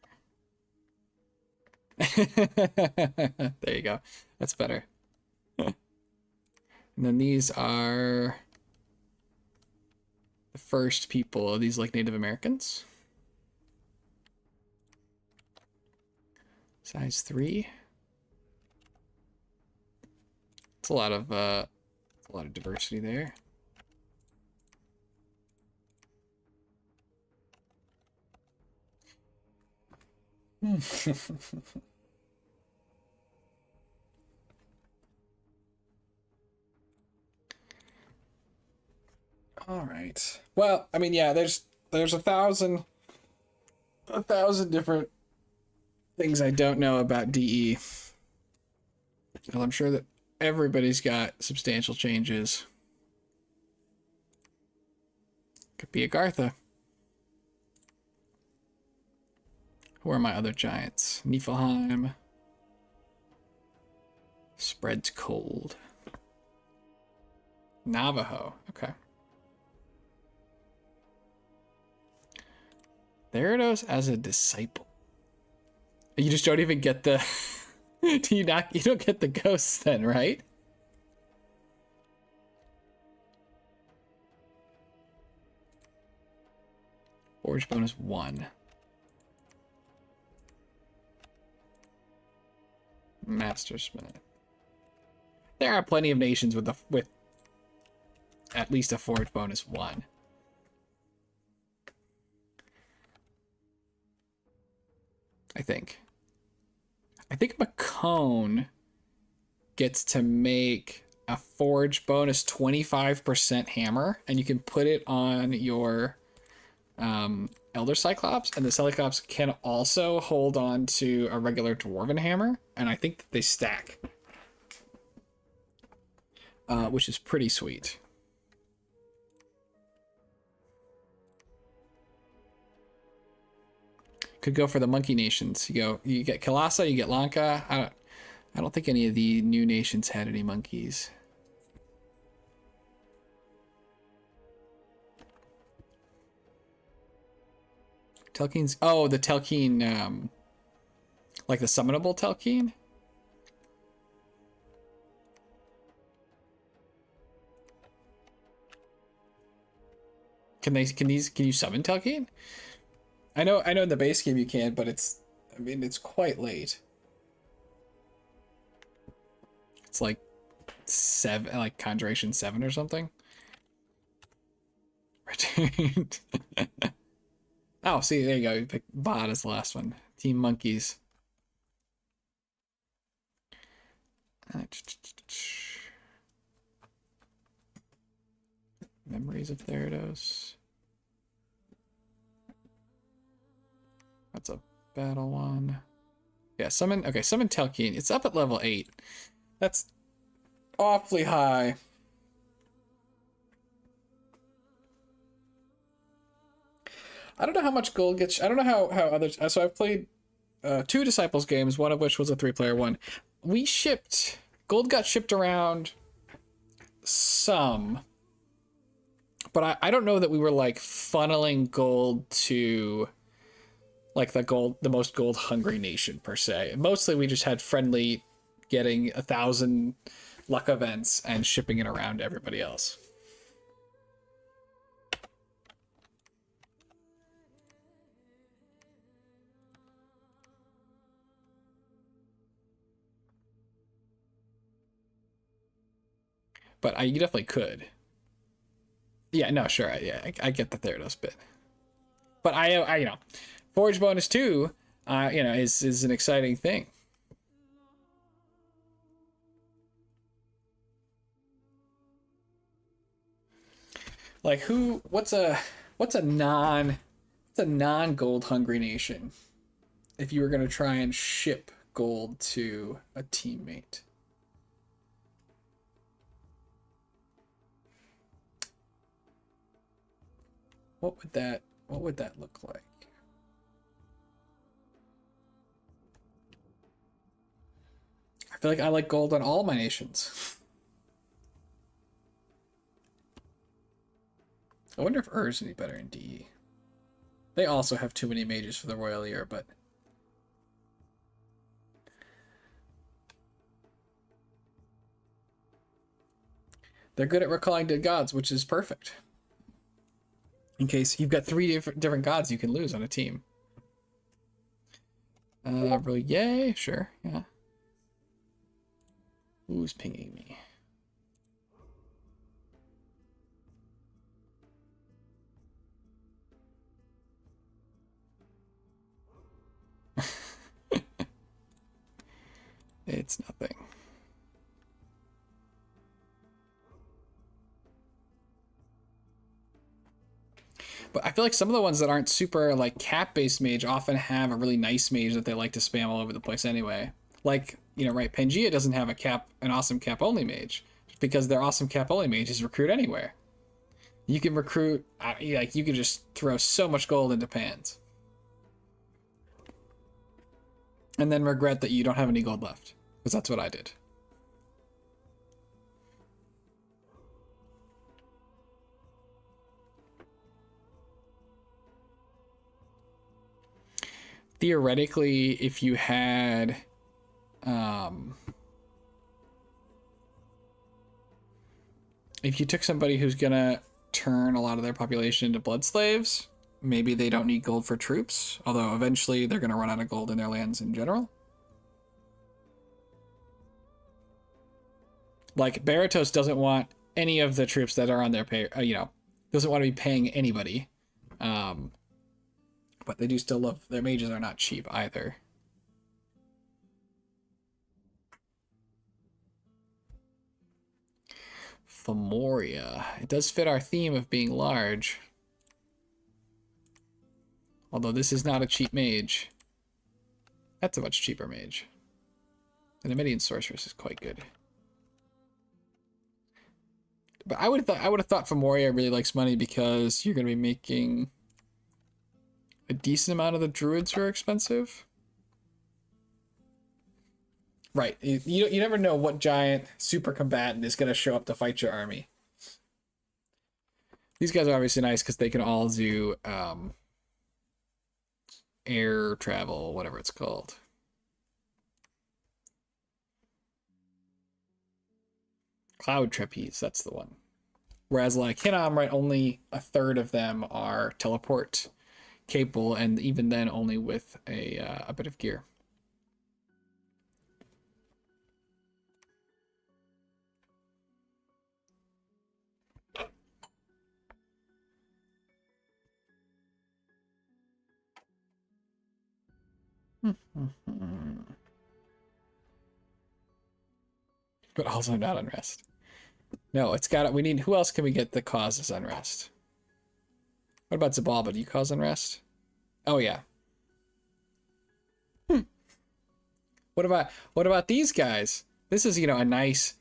There you go. That's better. And then these are the first people, these like Native Americans. Size 3. It's a lot of diversity there. All right. Well, I mean, yeah, there's a thousand different things I don't know about DE. Well, I'm sure that everybody's got substantial changes. Could be Agartha. Who are my other giants? Niflheim. Spreads cold. Navajo. Okay. Theranos as a disciple. You just don't even get the... You don't get the ghosts then, right? Forge bonus 1. Mastersmith. There are plenty of nations with at least a forge bonus 1. I think Macone gets to make a forge bonus 25% hammer, and you can put it on your Elder Cyclops, and the Cyclops can also hold on to a regular Dwarven hammer, and I think that they stack, which is pretty sweet. Could go for the monkey nations. You get Kalasa, you get Lanka. I don't think any of the new nations had any monkeys. Telkeen's... Oh, the Telkeen, like the summonable Telkeen? Can you summon Telkeen? I know in the base game you can, but it's quite late. It's like 7, like Conjuration 7 or something. Returned. Oh, see, there you go. You picked Bot as the last one. Team Monkeys. Memories of Theranos. That's a battle one. Yeah, summon Telkeen. It's up at level 8. That's awfully high. I don't know how much gold gets... I don't know how others... So I've played 2 Disciples games, one of which was a 3-player one. Gold got shipped around some, but I don't know that we were like funneling gold to like the most gold hungry nation per se. Mostly we just had friendly getting 1,000 luck events and shipping it around to everybody else. But you definitely could. Yeah, no, sure. Yeah, I get the Theranos bit. But I Forge bonus 2, is an exciting thing. Like what's a non-gold hungry nation if you were going to try and ship gold to a teammate? What would that look like? I feel like I like gold on all my nations. I wonder if Ur's any better in DE. They also have too many mages for the Royal Ear, but they're good at recalling dead gods, which is perfect. In case you've got three different gods you can lose on a team. Really, yay, sure, yeah. Who's pinging me? It's nothing. But I feel like some of the ones that aren't super like cap-based mage often have a really nice mage that they like to spam all over the place anyway. Like, you know, right, Pangea doesn't have an awesome cap-only mage because their awesome cap-only mage is recruit anywhere. You can recruit, like, you can just throw so much gold into pans. And then regret that you don't have any gold left. Because that's what I did. Theoretically, if you had... if you took somebody who's gonna turn a lot of their population into blood slaves, maybe they don't need gold for troops, although eventually they're gonna run out of gold in their lands in general. Like, Baratos doesn't want any of the troops that are on their pay, you know, doesn't want to be paying anybody. But they do still love, their mages are not cheap either. Femoria. It does fit our theme of being large. Although this is not a cheap mage. That's a much cheaper mage. The Nemedian Sorceress is quite good. But I would have thought Femoria really likes money because you're going to be making a decent amount of the druids who are expensive. Right. You never know what giant super combatant is going to show up to fight your army. These guys are obviously nice because they can all do air travel, whatever it's called. Cloud Trapeze, that's the one. Whereas like Hinnom, right, only a third of them are teleport capable, and even then only with a bit of gear. But also not unrest. No, it's got it. We need, who else can we get that causes unrest? What about Zabalba? Do you cause unrest? Oh yeah. What about these guys? This is, you know, a nice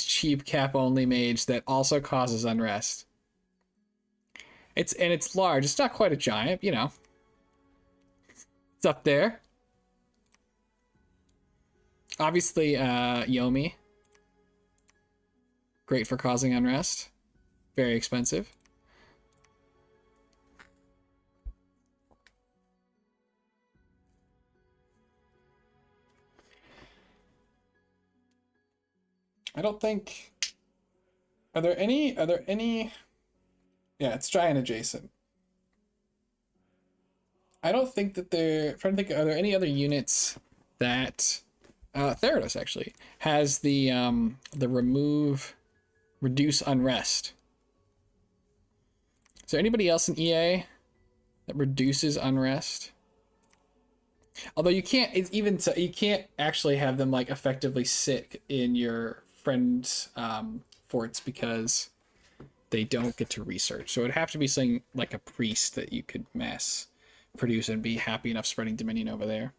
cheap cap only mage that also causes unrest. It's large. It's not quite a giant, you know. It's up there. Obviously, Yomi. Great for causing unrest. Very expensive. I don't think... Are there any... Yeah, it's giant adjacent. I don't think that they're... I'm trying to think, are there any other units that... Theranos, actually, has the reduce unrest. Is there anybody else in EA that reduces unrest? Although you can't, it's even so, you can't actually have them like effectively sit in your friend's forts because they don't get to research. So it'd have to be something like a priest that you could mass produce and be happy enough spreading Dominion over there.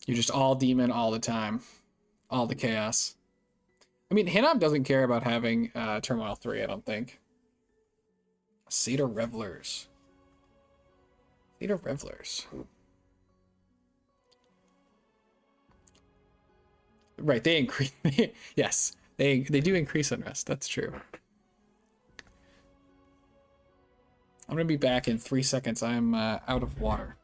You're just all demon all the time. All the chaos. I mean, Hinnom doesn't care about having Turmoil 3, I don't think. Cedar Revelers. Cedar Revelers. Right, they increase... yes, they do increase unrest, that's true. I'm going to be back in 3 seconds. I'm out of water.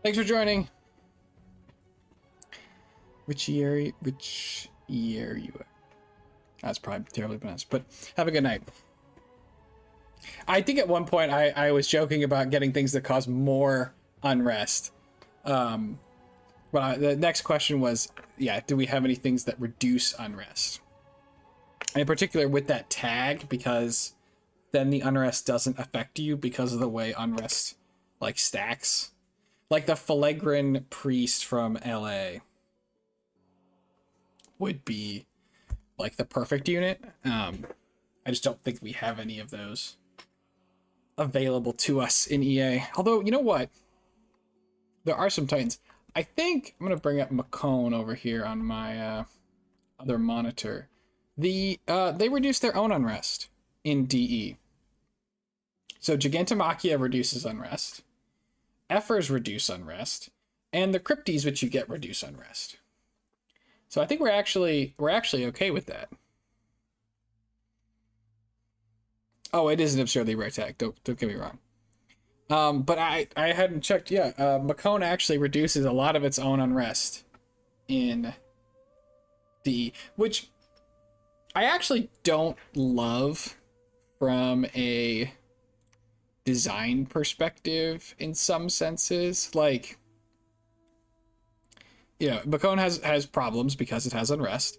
Thanks for joining. Which year you at? That's probably terribly pronounced, but have a good night. I think at one point I was joking about getting things that cause more unrest. But the next question was, yeah, do we have any things that reduce unrest? And in particular with that tag, because then the unrest doesn't affect you because of the way unrest like stacks. Like the Filigran priest from LA would be like the perfect unit. I just don't think we have any of those available to us in EA. Although, you know what? There are some Titans. I think I'm going to bring up Macone over here on my other monitor. They reduce their own unrest in DE. So Gigantomachia reduces unrest. Effers reduce unrest. And the Crypties, which you get, reduce unrest. So I think we're actually okay with that. Oh, it is an absurdly rare tag. Don't get me wrong. But I hadn't checked. Yeah, Macone actually reduces a lot of its own unrest in DE, which I actually don't love from a design perspective in some senses. Like, you know, Macone has problems because it has unrest.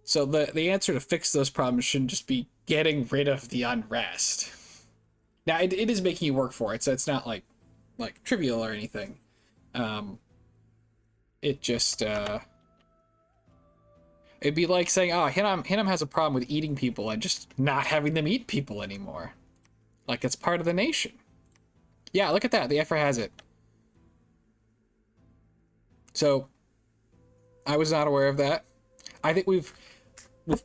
So the answer to fix those problems shouldn't just be getting rid of the unrest. Now it is making you work for it, so it's not like trivial or anything. It just it'd be like saying, oh, Hinnom has a problem with eating people and just not having them eat people anymore. Like it's part of the nation. Yeah, look at that. The Effer has it. So I was not aware of that. I think we've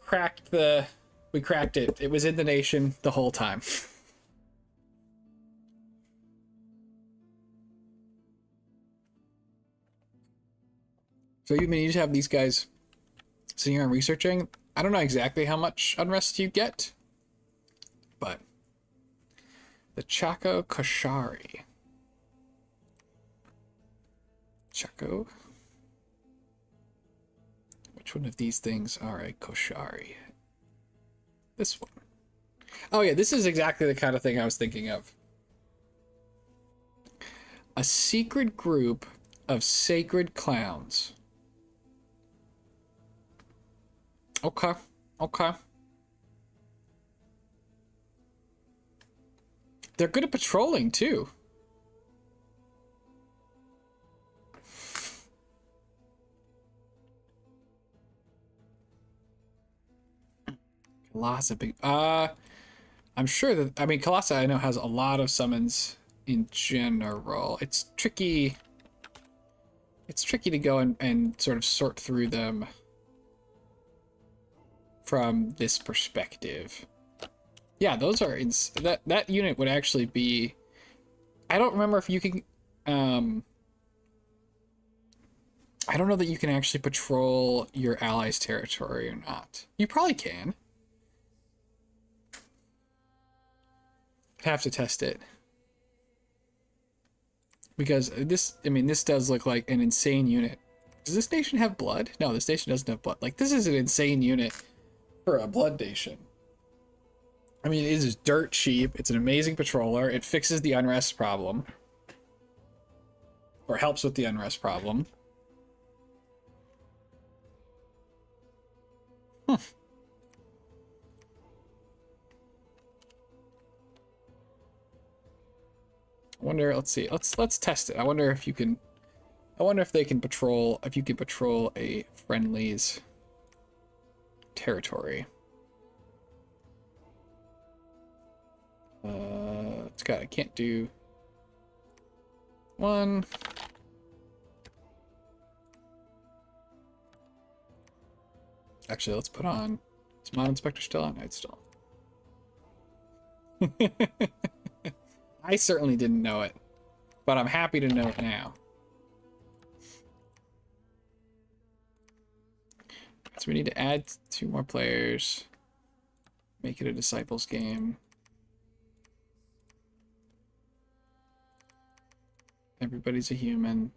cracked we cracked it. It was in the nation the whole time. So you mean you just have these guys sitting around researching? I don't know exactly how much unrest you get, but the Chaco Koshari. Chaco? Which one of these things are a Koshari? This one. Oh yeah, this is exactly the kind of thing I was thinking of. A secret group of sacred clowns. Okay, okay. They're good at patrolling too. Colossus, big. I'm sure that, I mean, Colossus I know has a lot of summons in general. It's tricky. It's tricky to go and sort of sort through them from this perspective. Yeah, those are that unit would actually be. I don't remember if you can. I don't know that you can actually patrol your allies' territory or not. You probably can. Have to test it. Because this, I mean, this does look like an insane unit. Does this nation have blood? No, this nation doesn't have blood. Like, this is an insane unit for a blood nation. I mean, it is dirt cheap. It's an amazing patroller. It fixes the unrest problem. Or helps with the unrest problem. Hmm. I wonder, let's see. Let's test it. I wonder if you can if they can patrol, if you can patrol a friendly's territory. It's got, I can't do one. Actually, let's put on, is Mod Inspector still on? No, it's still on. I certainly didn't know it, but I'm happy to know it now. So we need to add 2 more players. Make it a Disciples game. Everybody's a human.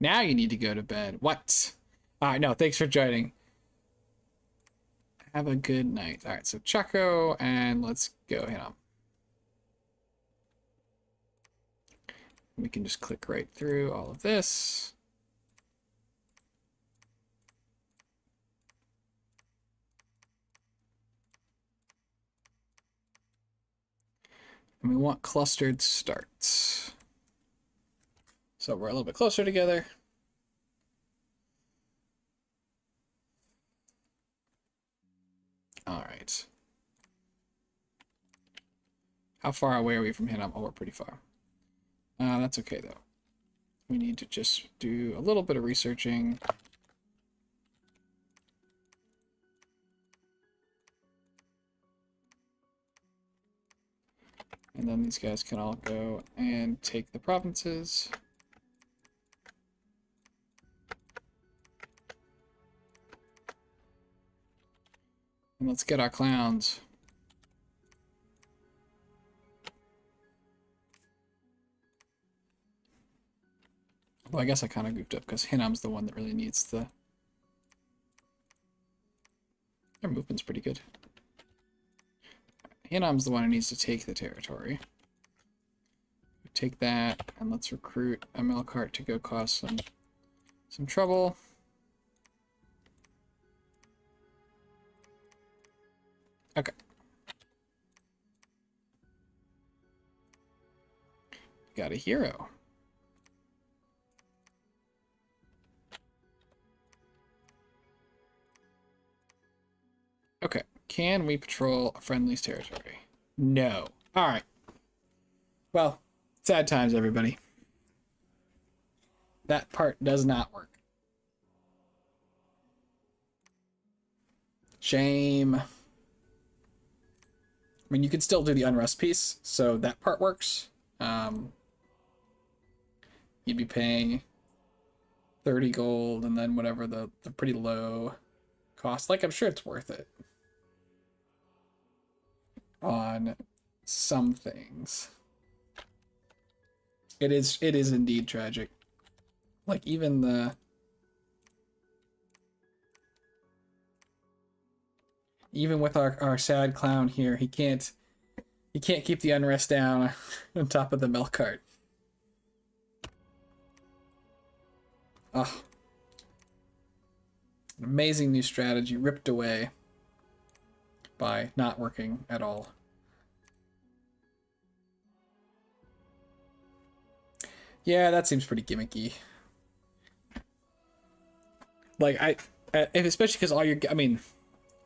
Now you need to go to bed. What? All right, no, thanks for joining. Have a good night. All right, so Chaco, and let's go Hinnom. We can just click right through all of this. And we want clustered starts. So we're a little bit closer together. All right. How far away are we from Hinnom? Oh, we're pretty far. That's okay, though. We need to just do a little bit of researching. And then these guys can all go and take the provinces. And let's get our clowns. Well, I guess I kind of goofed up because Hinnom's the one that really needs the... Their movement's pretty good. Hinnom's the one who needs to take the territory. Take that, and let's recruit a Melkart to go cause some trouble. Okay. Got a hero. Okay. Can we patrol a friendly's territory? No. All right. Well, sad times, everybody. That part does not work. Shame. I mean, you could still do the unrest piece, so that part works. You'd be paying 30 gold and then whatever the pretty low cost. Like, I'm sure it's worth it on some things. It is indeed tragic. Like, even with our sad clown here, he can't keep the unrest down on top of the milk cart. Oh. An amazing new strategy ripped away by not working at all. Yeah, that seems pretty gimmicky. Like, especially because all I mean,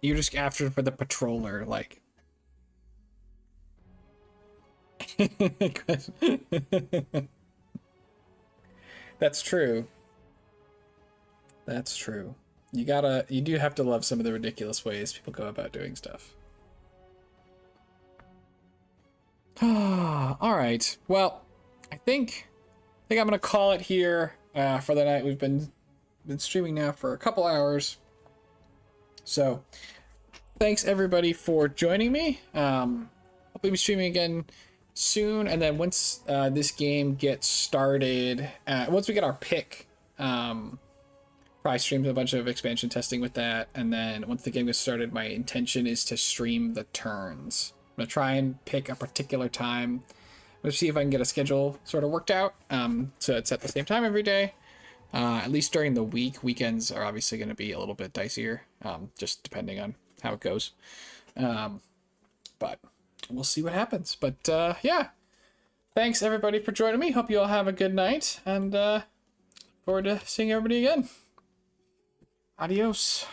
you're just after for the patroller, like. That's true. That's true. You do have to love some of the ridiculous ways people go about doing stuff. All right. Well, I think I'm gonna call it here for the night. We've been streaming now for a couple hours. So, thanks everybody for joining me. I'll be streaming again soon, and then once this game gets started, once we get our pick, probably stream a bunch of expansion testing with that, and then once the game gets started, my intention is to stream the turns. I'm gonna try and pick a particular time. Let's see if I can get a schedule sort of worked out, so it's at the same time every day. At least during the week. Weekends are obviously going to be a little bit dicier, just depending on how it goes. But we'll see what happens. But yeah, thanks everybody for joining me. Hope you all have a good night, and forward to seeing everybody again. Adios.